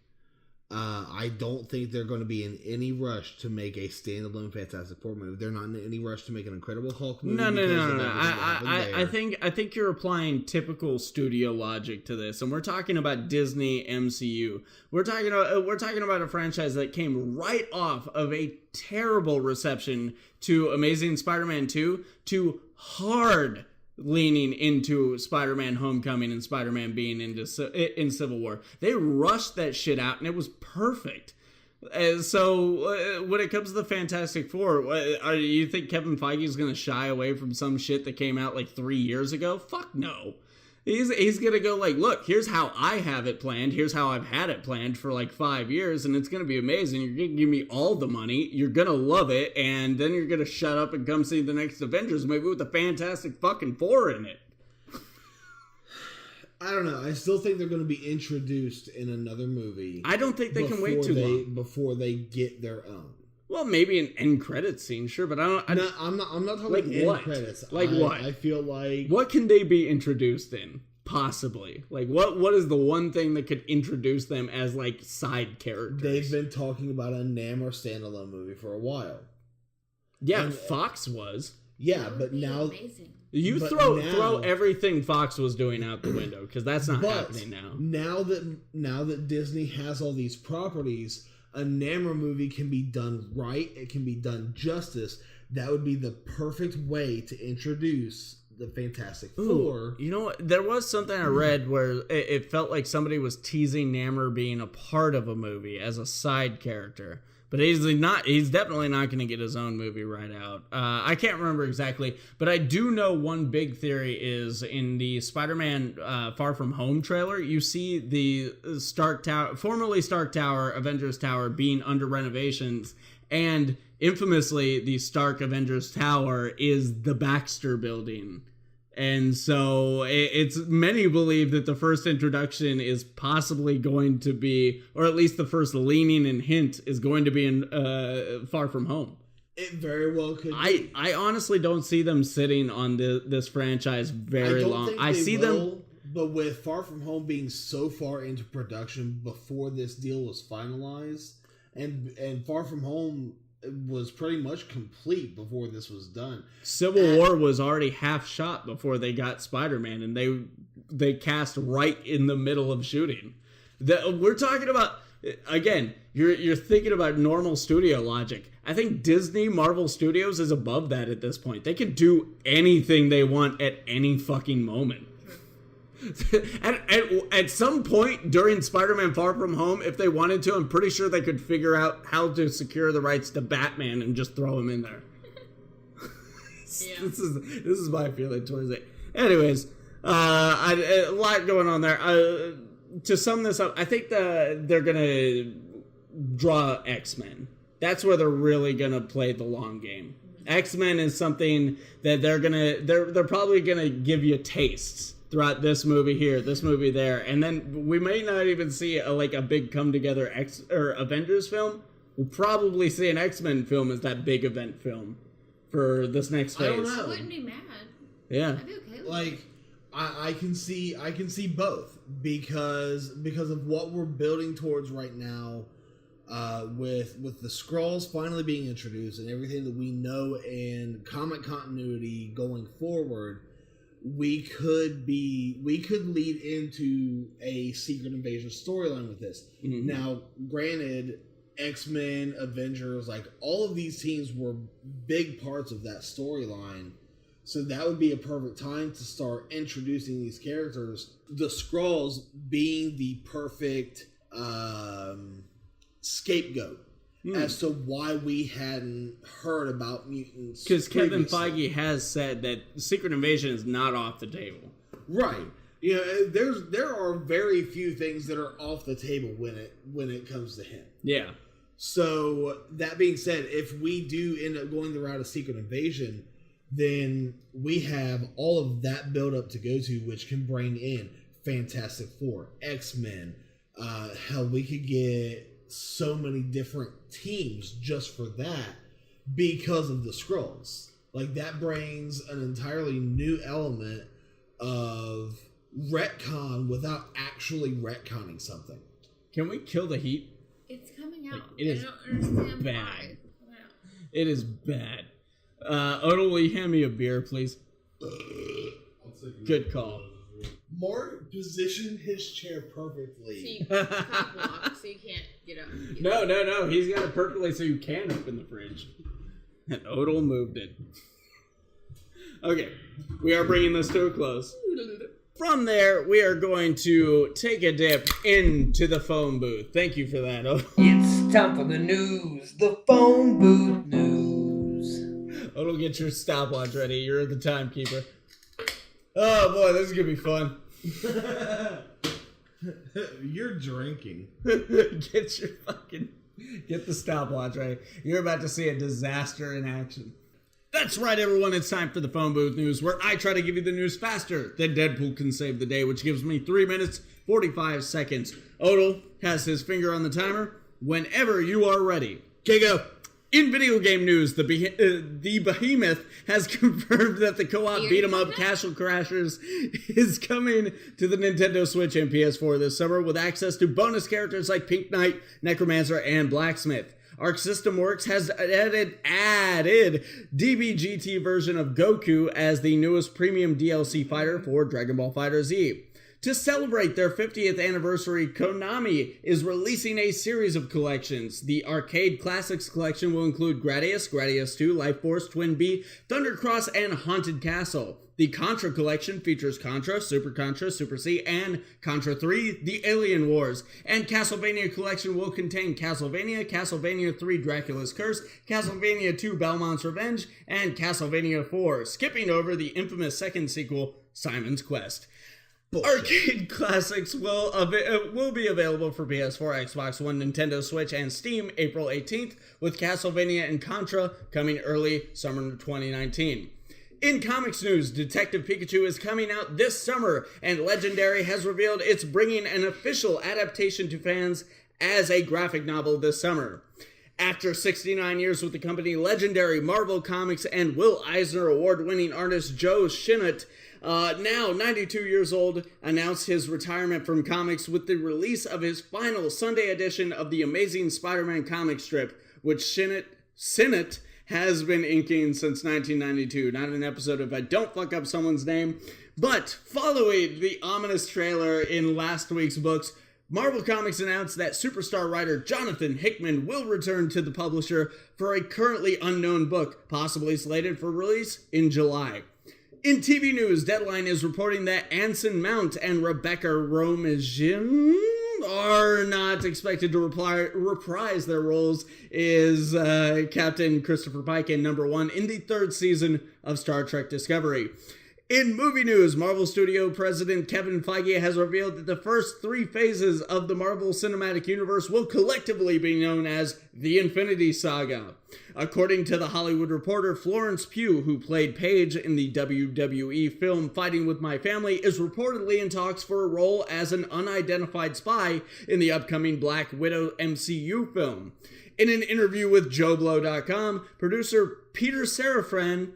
I don't think they're going to be in any rush to make a standalone Fantastic Four movie. They're not in any rush to make an Incredible Hulk movie. No. I think you're applying typical studio logic to this, and we're talking about Disney MCU. We're talking about a franchise that came right off of a terrible reception to Amazing Spider-Man 2 to hard leaning into Spider-Man Homecoming and Spider-Man being in Civil War. They rushed that shit out, and it was perfect. So when it comes to the Fantastic Four, you think Kevin Feige is going to shy away from some shit that came out like 3 years ago? Fuck no. He's going to go like, look, here's how I have it planned. Here's how I've had it planned for like 5 years, and it's going to be amazing. You're going to give me all the money. You're going to love it, and then you're going to shut up and come see the next Avengers movie with the Fantastic fucking Four in it. I don't know. I still think they're going to be introduced in another movie. I don't think they can wait too long before they get their own. Well, maybe an end credits scene, sure, but I'm not talking like end credits. Like what? I feel like what can they be introduced in? Possibly. Like what is the one thing that could introduce them as like side characters? They've been talking about a Namor standalone movie for a while. Yeah, and Fox was. Yeah, but now amazing. You throw everything Fox was doing out the window because that's not happening now. Now that Disney has all these properties, a Namor movie can be done right. It can be done justice. That would be the perfect way to introduce the Fantastic Four. You know what? There was something I read where it felt like somebody was teasing Namor being a part of a movie as a side character. But he's definitely not going to get his own movie right out. I can't remember exactly, but I do know one big theory is in the Spider-Man Far From Home trailer, you see the Stark Tower, formerly Stark Tower, Avengers Tower, being under renovations, and infamously, the Stark Avengers Tower is the Baxter Building. And so it's many believe that the first introduction is possibly going to be, or at least the first leaning and hint is going to be in Far From Home. It very well could be. I honestly don't see them sitting on this franchise very long. I see them, but with Far From Home being so far into production before this deal was finalized, and Far From Home was pretty much complete before this was done. Civil War was already half shot before they got Spider-Man, and they cast right in the middle of shooting. We're talking about, again, you're thinking about normal studio logic. I think Disney Marvel Studios is above that at this point. They can do anything they want at any fucking moment. At some point during Spider-Man Far From Home, if they wanted to, I'm pretty sure they could figure out how to secure the rights to Batman and just throw him in there. Yeah. This is my feeling towards it. Anyways, a lot going on there. To sum this up, I think they're gonna draw X-Men. That's where they're really gonna play the long game. X-Men is something that they're probably gonna give you tastes throughout this movie here, this movie there, and then we may not even see a big come together Avengers film. We'll probably see an X-Men film as that big event film for this next phase. I don't know. I wouldn't be mad. Yeah, I'd be okay with Like, I can see both because of what we're building towards right now, with the Skrulls finally being introduced and everything that we know in comic continuity going forward. We could lead into a Secret Invasion storyline with this. Mm-hmm. Now, granted, X-Men, Avengers, like all of these teams were big parts of that storyline. So that would be a perfect time to start introducing these characters. The Skrulls being the perfect scapegoat as to why we hadn't heard about mutants. Because Kevin Feige has said that Secret Invasion is not off the table. Right. You know, there are very few things that are off the table when it comes to him. Yeah. So that being said, if we do end up going the route of Secret Invasion, then we have all of that build up to go to, which can bring in Fantastic Four, X-Men. Hell, we could get so many different teams just for that because of the Skrulls. Like, that brings an entirely new element of retcon without actually retconning something. Can we kill the heat? It's coming out. It is I don't understand bad. why. Wow. It is bad. Odell, will you hand me a beer, please? Good call. Mark positioned his chair So perfectly. you top lock, so you can't get up. No. He's got it perfectly so you can open the fridge. And Odell moved it. Okay, we are bringing this to a close. From there, we are going to take a dip into the phone booth. Thank you for that, Odell. It's time for the news, the phone booth news. Odell, get your stopwatch ready. You're the timekeeper. Oh boy, this is gonna be fun. You're drinking. Get the stopwatch ready. You're about to see a disaster in action. That's right, everyone. It's time for the phone booth news, where I try to give you the news faster than Deadpool can save the day, which gives me 3 minutes, 45 seconds. Odell has his finger on the timer. Whenever you are ready. Okay, go. In video game news, the Behemoth has confirmed that the co-op beat-em-up Castle Crashers is coming to the Nintendo Switch and PS4 this summer with access to bonus characters like Pink Knight, Necromancer, and Blacksmith. Arc System Works has added DBGT version of Goku as the newest premium DLC fighter for Dragon Ball FighterZ. To celebrate their 50th anniversary, Konami is releasing a series of collections. The Arcade Classics collection will include Gradius, Gradius 2, Life Force, Twin Bee, Thundercross, and Haunted Castle. The Contra collection features Contra, Super C, and Contra 3, The Alien Wars. And Castlevania collection will contain Castlevania, Castlevania 3, Dracula's Curse, Castlevania 2, Belmont's Revenge, and Castlevania 4, skipping over the infamous second sequel, Simon's Quest. Bullshit. Arcade Classics will be available for PS4, Xbox One, Nintendo Switch, and Steam April 18th, with Castlevania and Contra coming early summer 2019. In comics news, Detective Pikachu is coming out this summer, and Legendary has revealed it's bringing an official adaptation to fans as a graphic novel this summer. After 69 years with the company, legendary Marvel Comics and Will Eisner award-winning artist Joe Shinnott, now 92 years old, announced his retirement from comics with the release of his final Sunday edition of the Amazing Spider-Man comic strip, which Shinnott has been inking since 1992. Not an episode if I don't fuck up someone's name. But following the ominous trailer in last week's books, Marvel Comics announced that superstar writer Jonathan Hickman will return to the publisher for a currently unknown book, possibly slated for release in July. In TV news, Deadline is reporting that Anson Mount and Rebecca Romijn are not expected to reprise their roles as Captain Christopher Pike and Number 1 in the 3rd season of Star Trek Discovery. In movie news, Marvel Studio President Kevin Feige has revealed that the first 3 phases of the Marvel Cinematic Universe will collectively be known as the Infinity Saga. According to The Hollywood Reporter, Florence Pugh, who played Paige in the WWE film Fighting With My Family, is reportedly in talks for a role as an unidentified spy in the upcoming Black Widow MCU film. In an interview with JoBlo.com, producer Peter Safran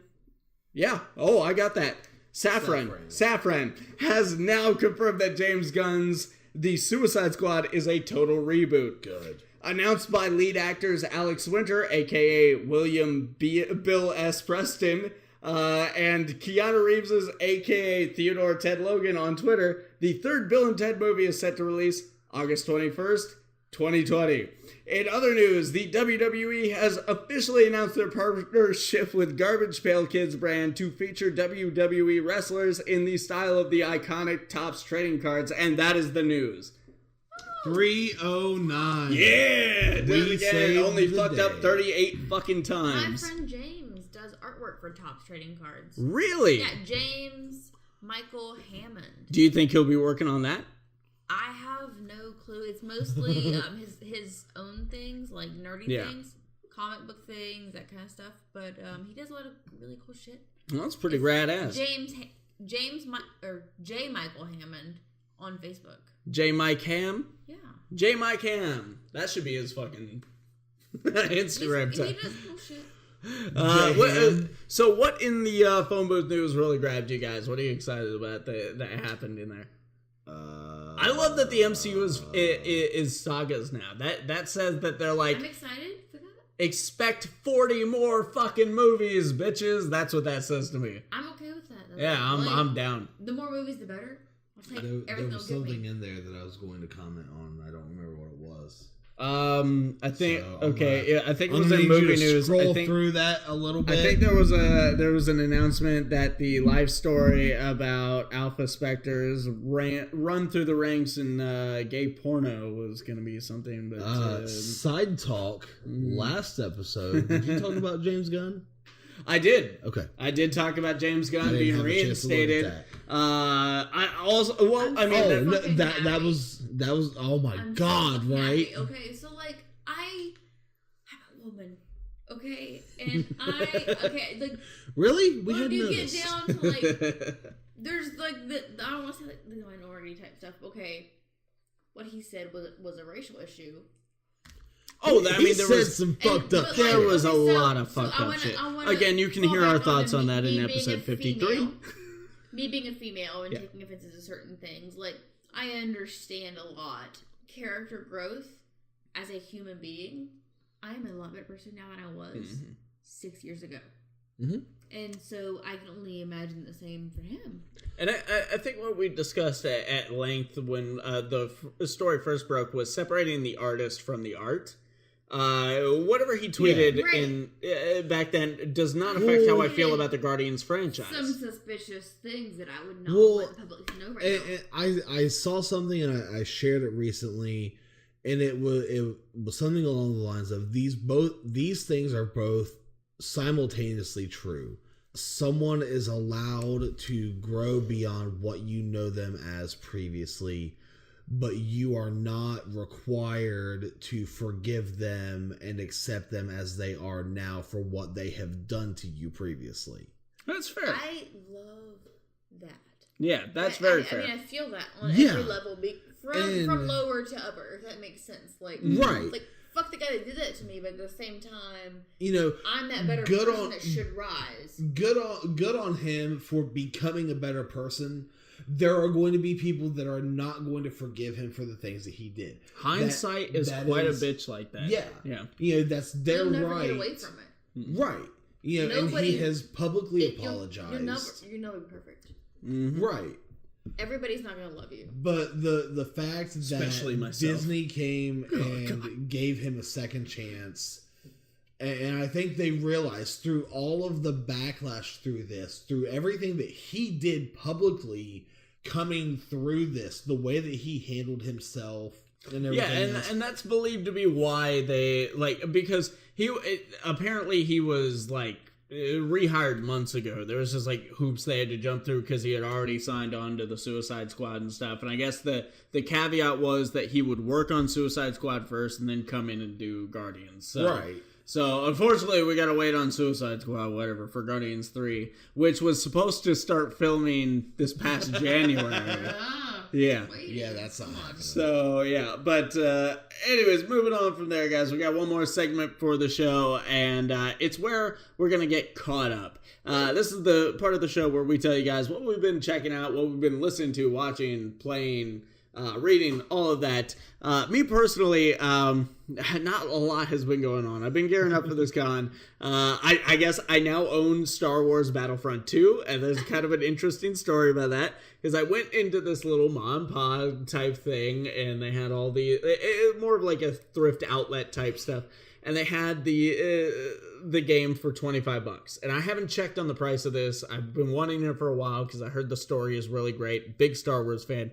has now confirmed that James Gunn's The Suicide Squad is a total reboot. Good. Announced by lead actors Alex Winter, a.k.a. Bill S. Preston, and Keanu Reeves' a.k.a. Theodore Ted Logan on Twitter, the 3rd Bill and Ted movie is set to release August 21st, 2020. In other news, the WWE has officially announced their partnership with Garbage Pail Kids brand to feature WWE wrestlers in the style of the iconic Topps trading cards, and that is the news. 309. Yeah! Did it again. saved Only the fucked up day. 38 fucking My times. friend James does artwork for Topps trading cards. Really? Yeah, James Michael Hammond. Do you think he'll be working on that? I have no clue. It's mostly his own things, like nerdy things, comic book things, that kind of stuff. But he does a lot of really cool shit. Well, that's pretty rad-ass. J. Michael Hammond on Facebook. J. Mike Ham? Yeah. J. Mike Ham. That should be his fucking Instagram He tag. does cool shit. So what in the phone booth news really grabbed you guys? What are you excited about that happened in there? I love that the MCU is sagas now. That says that they're like, I'm excited for that. expect 40 more fucking movies, bitches. That's what that says to me. I'm okay with that. Yeah, I'm down. The more movies, the better. I'll take There everything was they'll give something me. in there that I was going to comment on. I don't remember what it was. I think So, I think it I'm was gonna in need you movie to news. Scroll I think through that a little bit. I think there was an announcement that the life story about Alphaspecter's run through the ranks in gay porno was going to be something. But side talk. Last episode, did you talk about James Gunn? I did. Okay. I did talk about James I Gunn didn't being have a chance to look at reinstated. that. I also I mean Oh, no, fucking that happy. was oh my I'm god, so right? happy. Okay, so like I am a woman. Okay, and like Really? We when hadn't you noticed. get down to like there's like the I don't want to say like the minority type stuff. Okay, what he said was a racial issue. Oh, I He mean, there said was some fucked up. there like, was a okay, so- lot of so fucked I up wanna- shit. I wanna Again, you can fall hear our back on thoughts on that in me being episode a 53. female. Me being a female and Yeah. taking offenses to certain things, like I understand a lot character growth as a human being. I am a lot better person now than I was 6 years ago. Mm-hmm. And so I can only imagine the same for him. And I think what we discussed at length when the story first broke was separating the artist from the art. Whatever he tweeted Yeah. Right. in back then does not affect how I feel about the Guardians franchise. Some suspicious things that I would not Well, want the public to know right now. And I saw something and I shared it recently, and it was something along the lines of these things are both simultaneously true. Someone is allowed to grow beyond what you know them as previously, but you are not required to forgive them and accept them as they are now for what they have done to you previously. That's fair. I love that. Yeah, that's very fair. I mean, I feel that on Yeah. every level, from lower to upper, if that makes sense. Like, Right. like fuck the guy that did that to me, but at the same time, I'm that better person that should rise. Good on him for becoming a better person. There are going to be people that are not going to forgive him for the things that he did. Hindsight is quite a bitch like that. Yeah. That's their You'll never right. get away from it. Right. And he has publicly apologized. You're never perfect. Mm-hmm. Right. Everybody's not going to love you. But the fact especially that myself. Disney came and gave him a second chance, and I think they realized through all of the backlash through everything that he did publicly coming through this, the way that he handled himself and everything else. And that's believed to be why they, because apparently he was, rehired months ago. There was just hoops they had to jump through because he had already signed on to the Suicide Squad and stuff. And I guess the caveat was that he would work on Suicide Squad first and then come in and do Guardians. So unfortunately we gotta wait on Suicide Squad, whatever, for Guardians 3, which was supposed to start filming this past January. Yeah. Yeah, that's not happening. So, yeah. But, anyways, moving on from there, guys. We got one more segment for the show, and it's where we're going to get caught up. This is the part of the show where we tell you guys what we've been checking out, what we've been listening to, watching, playing, reading, all of that. Me personally, not a lot has been going on. I've been gearing up for this con. I guess I now own Star Wars Battlefront 2, and there's kind of an interesting story about that, because I went into this little mom and pop type thing, and they had all more of a thrift outlet type stuff, and they had the game for $25, and I haven't checked on the price of this. I've been wanting it for a while because I heard the story is really great. Big Star Wars fan.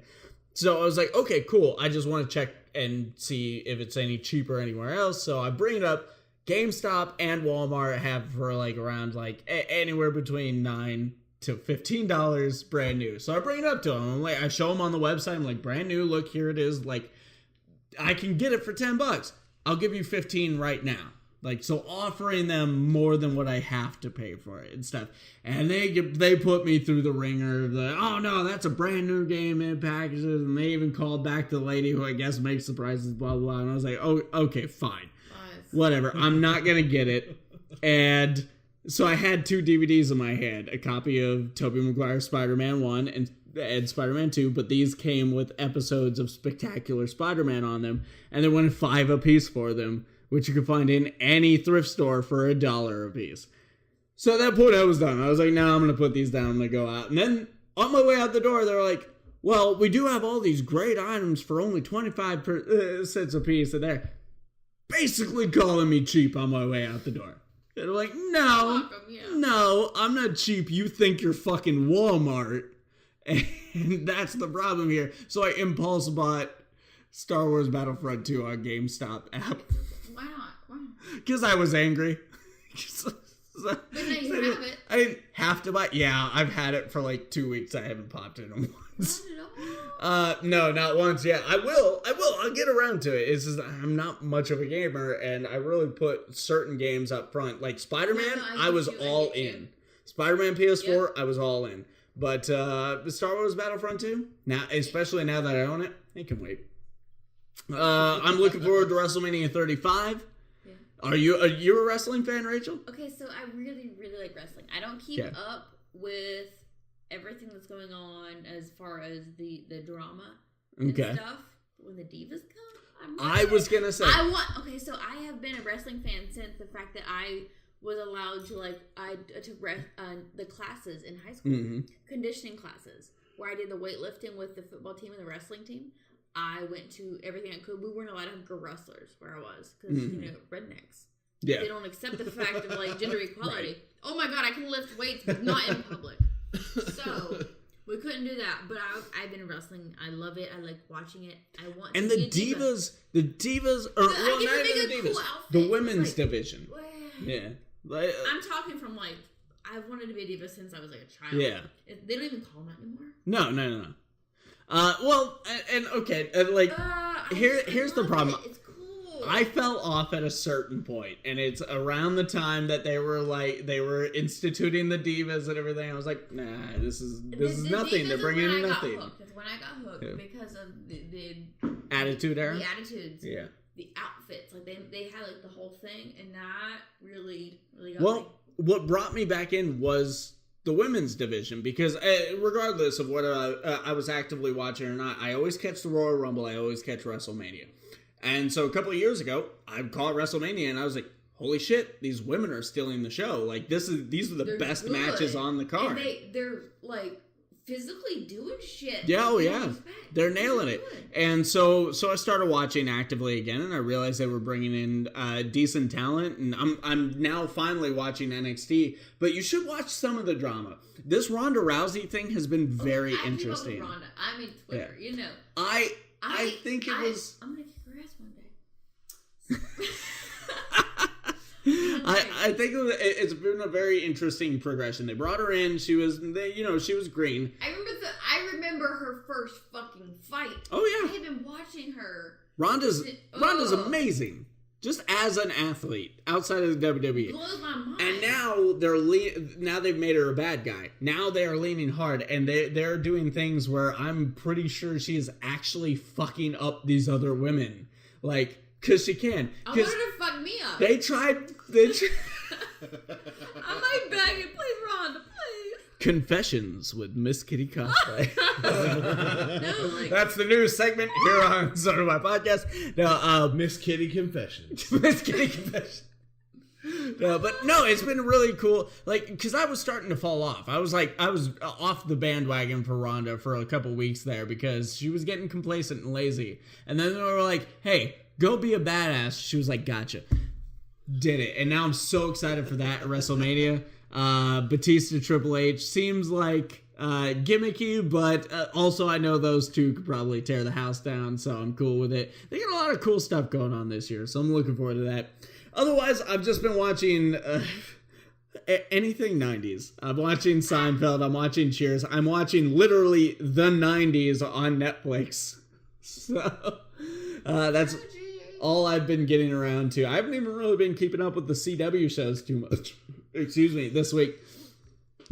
So I was like, okay, cool. I just want to check and see if it's any cheaper anywhere else. So I bring it up. GameStop and Walmart have for around anywhere between $9 to $15 brand new. So I bring it up to them. I show them on the website. I'm like, brand new. Look, here it is. I can get it for $10. I'll give you 15 right now. So offering them more than what I have to pay for it and stuff. And they put me through the ringer of oh no, that's a brand new game in packages. And they even called back the lady who I guess makes the prices, blah, blah, blah. And I was like, oh, okay, fine. Whatever. I'm not going to get it. And so I had 2 DVDs in my hand, a copy of Tobey Maguire's Spider-Man 1 and Spider-Man 2, but these came with episodes of Spectacular Spider-Man on them. And they wanted $5 a piece for them, which you can find in any thrift store for $1 a piece. So at that point, I was done. I was like, no, I'm going to put these down. I'm going to go out. And then on my way out the door, they're like, well, we do have all these great items for only 25 cents a piece. And they're basically calling me cheap on my way out the door. And I'm like, no, I'm not cheap. You think you're fucking Walmart. And that's the problem here. So I impulse bought Star Wars Battlefront 2 on GameStop app. Why not? Because I was angry. But now you have it. I didn't have to buy it. Yeah, I've had it for 2 weeks. I haven't popped it in once. Not at all? No, not once. Yeah, I will. I'll get around to it. It's just I'm not much of a gamer, and I really put certain games up front. Like Spider-Man, I was all in. Spider-Man PS4, I was all in. But Star Wars Battlefront 2, now, especially now that I own it, it can wait. I'm looking forward to Wrestlemania 35. Yeah. Are you a wrestling fan, Rachel? Okay, so I really, really like wrestling. I don't keep up with everything that's going on as far as the drama and stuff. When the divas come, I was gonna say so I have been a wrestling fan since the fact that I was allowed to I took the classes in high school, conditioning classes, where I did the weightlifting with the football team and the wrestling team. I went to everything I could. We weren't allowed to have girl wrestlers where I was because rednecks. Yeah, they don't accept the fact of gender equality. Right. Oh my god, I can lift weights, but not in public. So we couldn't do that. But I've been wrestling. I love it. I like watching it. I want. And to the divas, or well, not even the divas, the women's division. Yeah, I'm talking from I've wanted to be a diva since I was a child. Yeah, they don't even call them that anymore. No. Well, and okay, here's the problem. It's cool. I fell off at a certain point, and it's around the time that they were instituting the divas and everything. I was like, nah, this is nothing. They're bringing in nothing. That's when I got hooked because of the Attitude Era. The attitudes. Yeah. the outfits. Like they had like the whole thing, and that really got me. What brought me back in was the women's division, because regardless of whether I was actively watching or not, I always catch the Royal Rumble, I always catch Wrestlemania. And so a couple of years ago, I caught Wrestlemania, and I was like, holy shit, these women are stealing the show. Like, these are the best good. matches on the card. And they're like physically doing shit. Yeah, oh yeah. They're nailing it. And so I started watching actively again, and I realized they were bringing in decent talent, and I'm now finally watching NXT. But you should watch some of the drama. This Ronda Rousey thing has been very interesting. I Ronda. I'm in Twitter, Yeah. you know. I think it was... I'm gonna kick her ass one day. I think it's been a very interesting progression. They brought her in. She was green. I remember her first fucking fight. Oh yeah, I have been watching her. Ronda's amazing, just as an athlete outside of the WWE. Blows my mind. And now they've made her a bad guy. Now they are leaning hard, and they're doing things where I'm pretty sure she is actually fucking up these other women, like. Because she can. I want her to fuck me up. They tried. I'm like begging, please, Ronda, please. Confessions with Miss Kitty Cosplay. No, like, That's the new segment here on Sort of My Podcast. Now, Miss Kitty Confessions. Miss Kitty Confessions. No, but no, it's been really cool. Like, because I was starting to fall off. I was off the bandwagon for Ronda for a couple weeks there because she was getting complacent and lazy. And then they were like, hey, go be a badass. She was like, gotcha. Did it. And now I'm so excited for that at WrestleMania. Batista Triple H seems like gimmicky, but also I know those two could probably tear the house down, so I'm cool with it. They got a lot of cool stuff going on this year, so I'm looking forward to that. Otherwise, I've just been watching anything 90s. I'm watching Seinfeld. I'm watching Cheers. I'm watching literally the 90s on Netflix. So that's all I've been getting around to. I haven't even really been keeping up with the CW shows too much. Excuse me, this week.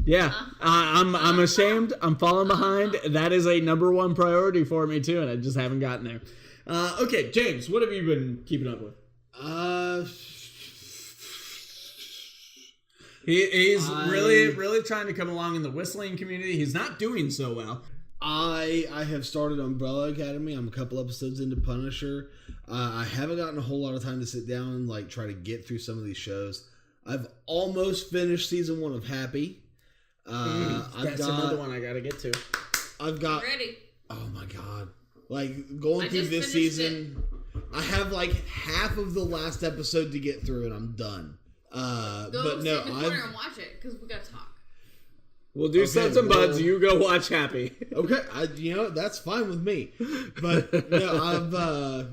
Yeah, I'm ashamed. I'm falling behind. That is a number one priority for me too, and I just haven't gotten there. Okay, James, what have you been keeping up with? He's really trying to come along in the whistling community. He's not doing so well. I have started Umbrella Academy. I'm a couple episodes into Punisher. I haven't gotten a whole lot of time to sit down and like try to get through some of these shows. I've almost finished season 1 of Happy. That's another one I gotta get to. I've got. I'm ready. Oh my god! Like going through this season, I have like half of the last episode to get through, and I'm done. Go sit in the corner and watch it because we gotta talk. We'll do Suds and Buds. You go watch Happy. Okay, that's fine with me. But no, I've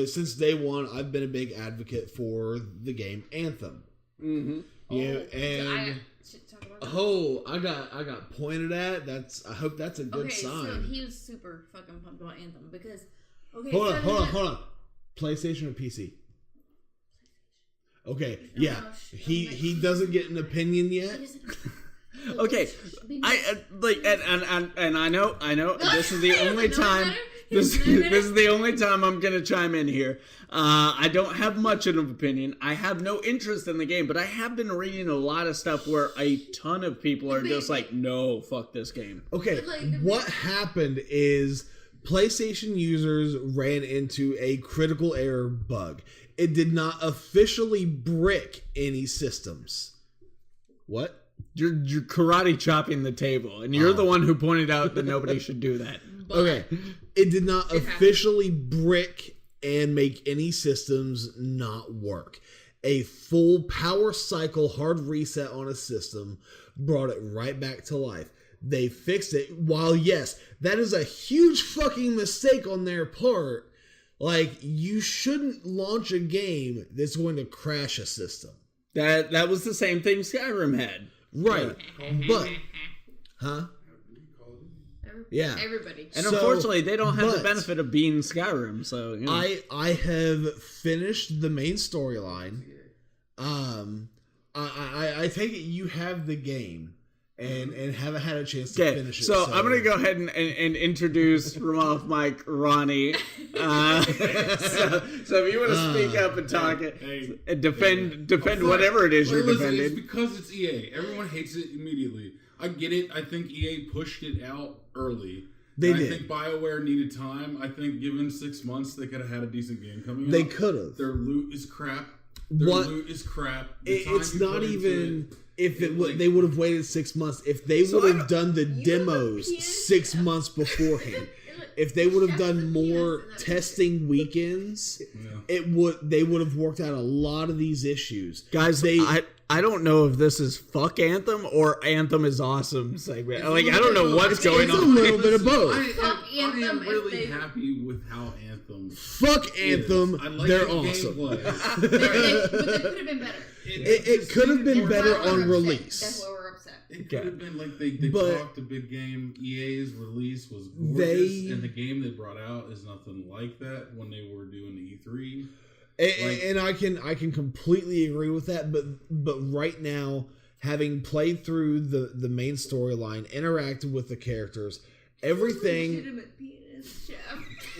since day one, I've been a big advocate for the game Anthem. Mm-hmm. I got pointed at. I hope that's a good sign. So he was super fucking pumped about Anthem because. Hold on. PlayStation or PC? Okay, yeah. He doesn't get an opinion yet. Okay, and I know this is the only time. This is the only time I'm gonna chime in here. I don't have much of an opinion. I have no interest in the game, but I have been reading a lot of stuff where a ton of people are just like, no, fuck this game. Okay, what happened is PlayStation users ran into a critical error bug. It did not officially brick any systems. What? You're karate chopping the table, and you're the one who pointed out that nobody should do that. Okay. It did not officially brick and make any systems not work. A full power cycle hard reset on a system brought it right back to life. They fixed it. While yes, that is a huge fucking mistake on their part. Like, you shouldn't launch a game that's going to crash a system. That was the same thing Skyrim had. Right. But yeah. Everybody. And unfortunately, they don't have the benefit of being Skyrim. So I have finished the main storyline. I take it you have the game, and haven't had a chance to finish it. So I'm going to go ahead and introduce from off mic Ronnie. So if you want to speak up and talk and defend whatever it is you're defending. It's because it's EA. Everyone hates it immediately. I get it. I think EA pushed it out early. They did. I think BioWare needed time. I think given 6 months, they could have had a decent game coming out. They could have. Their loot is crap. It's not even... They would have waited 6 months. If they would have done the demos 6 months beforehand, if they would have done more testing weekends, they would have worked out a lot of these issues. Guys, I don't know if this is fuck Anthem or Anthem is awesome segment. I don't know what's going on. It's a little bit of both. I am really happy with how Anthem. Fuck Anthem. They're awesome. But it could have been better. It could have been better on release. That's why we're upset. It could have been like they talked a big game. EA's release was gorgeous, and the game they brought out is nothing like that when they were doing the E3. And I can completely agree with that, but right now, having played through the main storyline, interacted with the characters, everything. Legitimate penis, Jeff.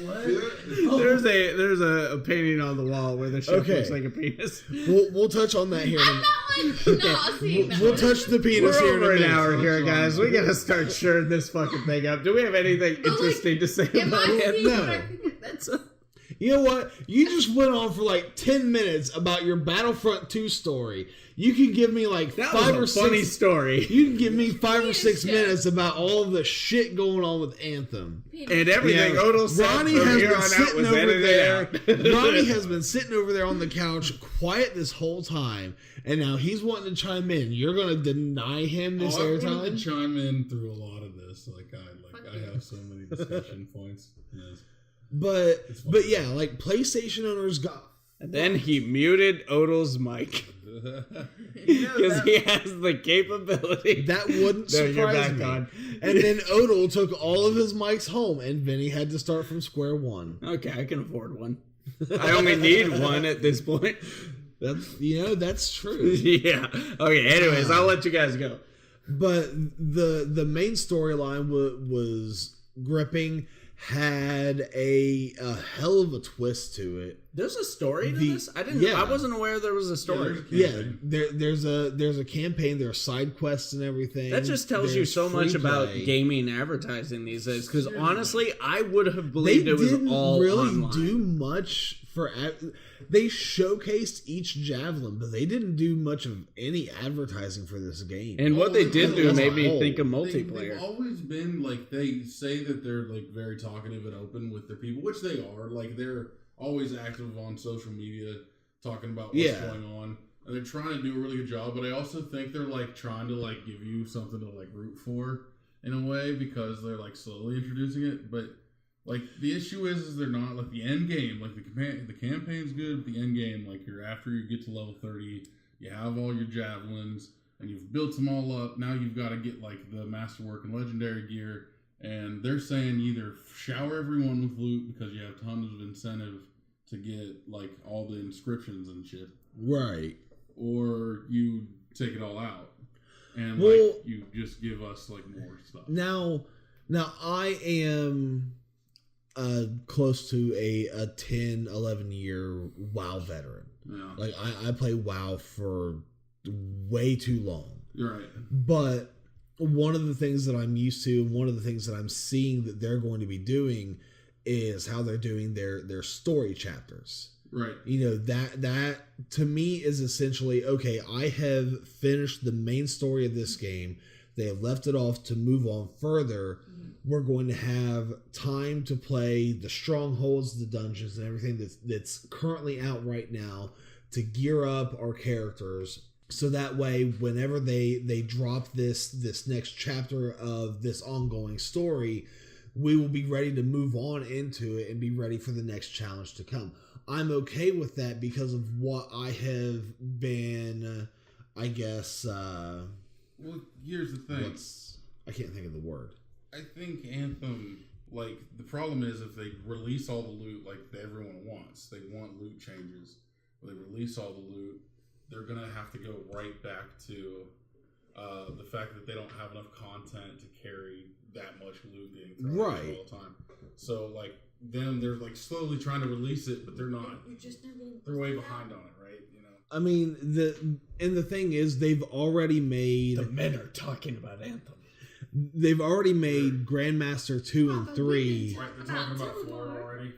What? There's a painting on the wall where the chef looks like a penis. We'll touch on that here. We'll touch the penis We're here. Over an hour here, guys. We gotta start sharing this fucking thing up. Do we have anything interesting to say about it? No. You know what? You just went on for like 10 minutes about your Battlefront 2 story. You can give me like that 5 or 6 funny story. You can give me 5 or 6 minutes about all of the shit going on with Anthem and everything. Odell said Ronnie has been sitting over there. Ronnie has been sitting over there on the couch, quiet this whole time, and now he's wanting to chime in. You're going to deny him this airtime? I wanted to chime in through a lot of this. I have so many discussion points. Yes. But yeah, like PlayStation owners got. And then he muted Odell's mic because he has the capability. That wouldn't surprise me. On. And then Odell took all of his mics home, and Vinny had to start from square one. Okay, I can afford one. I only need one at this point. That's true. Yeah. Okay. Anyways, I'll let you guys go. But the main storyline was gripping. Had a hell of a twist to it. There's a story to this? I wasn't aware there was a story. There's a campaign. There are side quests and everything. That just tells you so much about gaming advertising these days. Because honestly, I would have believed it was all online. They didn't really do much for. They showcased each javelin, but they didn't do much of any advertising for this game. And what they did do made me think of multiplayer. They've always been like, they say that they're like very talkative and open with their people, which they are. Like, they're always active on social media talking about what's going on, and they're trying to do a really good job. But I also think they're like trying to like give you something to like root for in a way, because they're like slowly introducing it. But like, the issue is they're not like the end game. Like, the campaign's good, but the end game, like, you're after you get to level 30, you have all your javelins, and you've built them all up. Now you've got to get like the masterwork and legendary gear, and they're saying either shower everyone with loot because you have tons of incentive to get like all the inscriptions and shit, right? Or you take it all out, and you just give us like more stuff. Now I am close to a 10, 11 year WoW veteran. Yeah. Like, I play WoW for way too long. You're right. But one of the things that I'm used to, and one of the things that I'm seeing that they're going to be doing, is how they're doing their story chapters. Right. You know, that to me is essentially, okay, I have finished the main story of this game. They have left it off to move on further. We're going to have time to play the strongholds, the dungeons, and everything that's currently out right now to gear up our characters. So that way, whenever they drop this next chapter of this ongoing story, we will be ready to move on into it and be ready for the next challenge to come. I'm okay with that because of what I have been, I guess... well, here's the thing. I can't think of the word. I think Anthem, like, the problem is if they release all the loot like everyone wants, they want loot changes, or they release all the loot, they're going to have to go right back to the fact that they don't have enough content to carry that much loot getting thrown all the time. So like they're like slowly trying to release it, but they're not. They're way behind on it, right? You know. I mean, the thing is, they've already made. The men are talking about Anthem. They've already made Grandmaster 2 and 3. Right, they're talking about 4 already.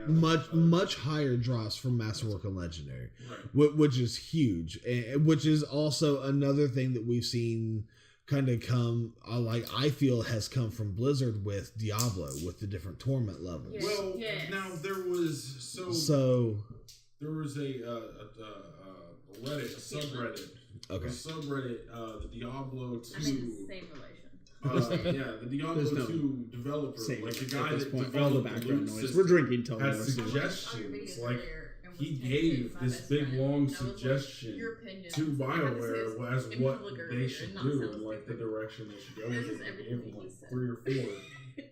Much higher drops from Masterwork and Legendary, right. which is huge, which is also another thing that we've seen kind of come, I feel has come from Blizzard with Diablo, with the different torment levels. Yes. Well, now there was there was a Reddit, a subreddit. Okay. A subreddit, the Diablo 2. I'm in the same relation. The Diablo 2 developer, like the guy that point, developed all the background noise. We're drinking till had suggestions. Like he gave this big long suggestion to BioWare as what they should do and like the direction they should go with it. He gave them like 3 or 4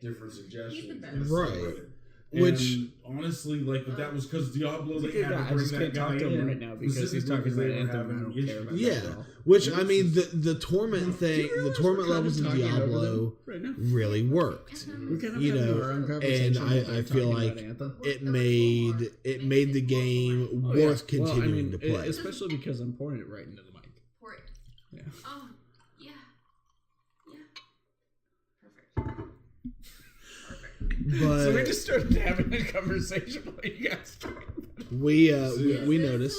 different suggestions. Right. And which honestly, like, but that was because Diablo. They had to I bring just that can't guy talk to him in right now because he's talking about Anthem. I don't care about that. Which I mean, the torment thing, the torment levels in Diablo really worked. You know, and I feel like it made the game worth continuing to play, especially because I'm pouring it right into the mic. Pour it. Yeah. Oh, yeah. Perfect. but So we just started having a conversation while you guys talking about it. we noticed.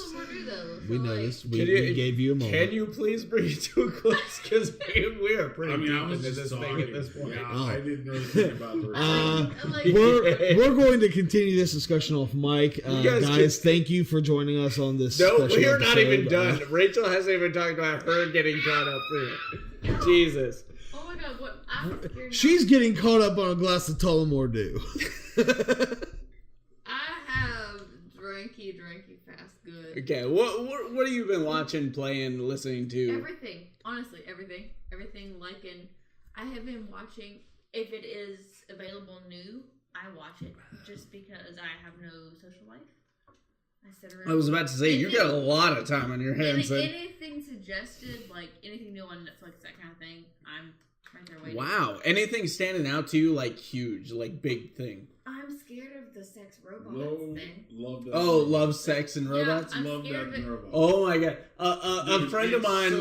We We noticed. We gave you a moment. Can you please bring it to a close? Because we are pretty deep I was into just this talking. thing at this point. Yeah, I didn't really think about the we're going to continue this discussion off mic. Guys, thank you for joining us on this. No, special we are not episode. even done. Rachel hasn't even talked about her getting caught up through it. Jesus. Oh my god, what? I'm scared. She's getting caught up on a glass of Tullamore Dew. I have dranky fast good. Okay, what have you been watching, playing, listening to? Everything. Honestly, everything. Everything like in I have been watching, if it is available new, I watch it just because I have no social life. I sit around. I was about to say, you got a lot of time on your hands. Anything suggested, like anything new on Netflix, that kind of thing, I'm right there waiting. Wow. Anything standing out to you, like huge, like big thing? I'm scared of the sex robots thing. Love, sex, and robots? I'm Love, scared Death, and Robots. Oh my god. A friend of mine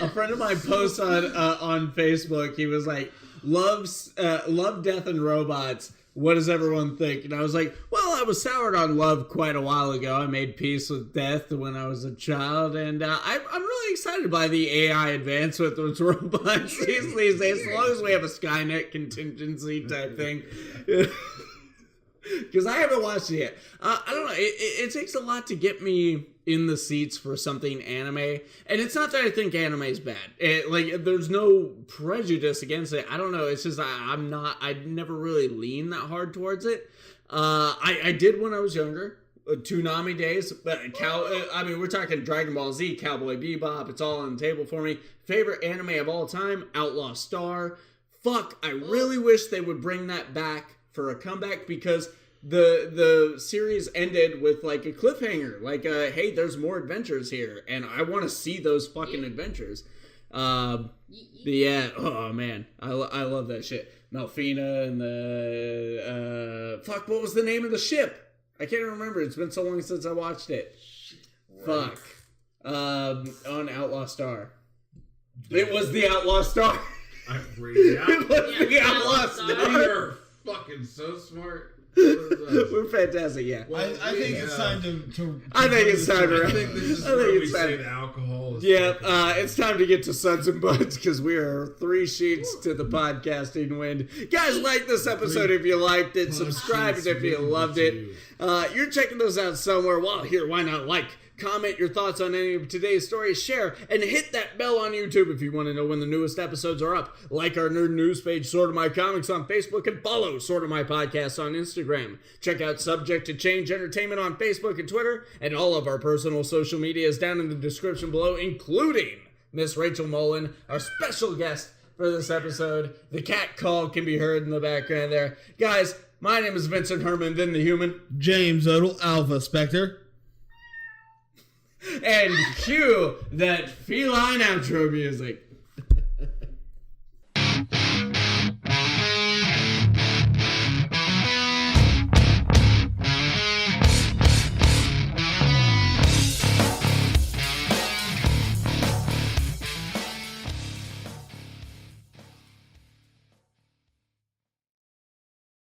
a friend of mine posts on Facebook, he was like, love, death, and robots. What does everyone think? And I was like, well, I was soured on love quite a while ago. I made peace with death when I was a child, and I'm really excited by the AI advancement with robots these days, as long as we have a Skynet contingency type thing. Because I haven't watched it yet. I don't know. It takes a lot to get me in the seats for something anime. And it's not that I think anime is bad. There's no prejudice against it. I don't know. It's just I never really leaned that hard towards it. I did when I was younger. Toonami days. We're talking Dragon Ball Z, Cowboy Bebop. It's all on the table for me. Favorite anime of all time, Outlaw Star. Fuck, I really wish they would bring that back for a comeback, because the series ended with like a cliffhanger, like hey, there's more adventures here, and I want to see those fucking adventures. Yeah, oh man, I love that shit. Malfina and the what was the name of the ship? I can't remember. It's been so long since I watched it. Right. Fuck. On Outlaw Star. It was the Outlaw Star. It was the Outlaw Star. You're fucking so smart. We're fantastic, yeah. Well, I think it's time to I think it's time to. I think this is where we say the alcohol is. Yeah, it's time to get to Suds and Buds, because we are 3 sheets to the podcasting wind. Guys, like this episode if you liked it. Subscribe if you loved it. You're checking those out somewhere. Well, here, why not like? Comment your thoughts on any of today's stories, share, and hit that bell on YouTube if you want to know when the newest episodes are up. Like our nerd news page, Sort of My Comics on Facebook, and follow Sort of My Podcast on Instagram. Check out Subject to Change Entertainment on Facebook and Twitter, and all of our personal social media is down in the description below, including Miss Rachel Mullen, our special guest for this episode. The cat call can be heard in the background there. Guys, my name is Vincent Herman, Vin the Human. James Odell, Alphaspecter. And cue that feline outro music.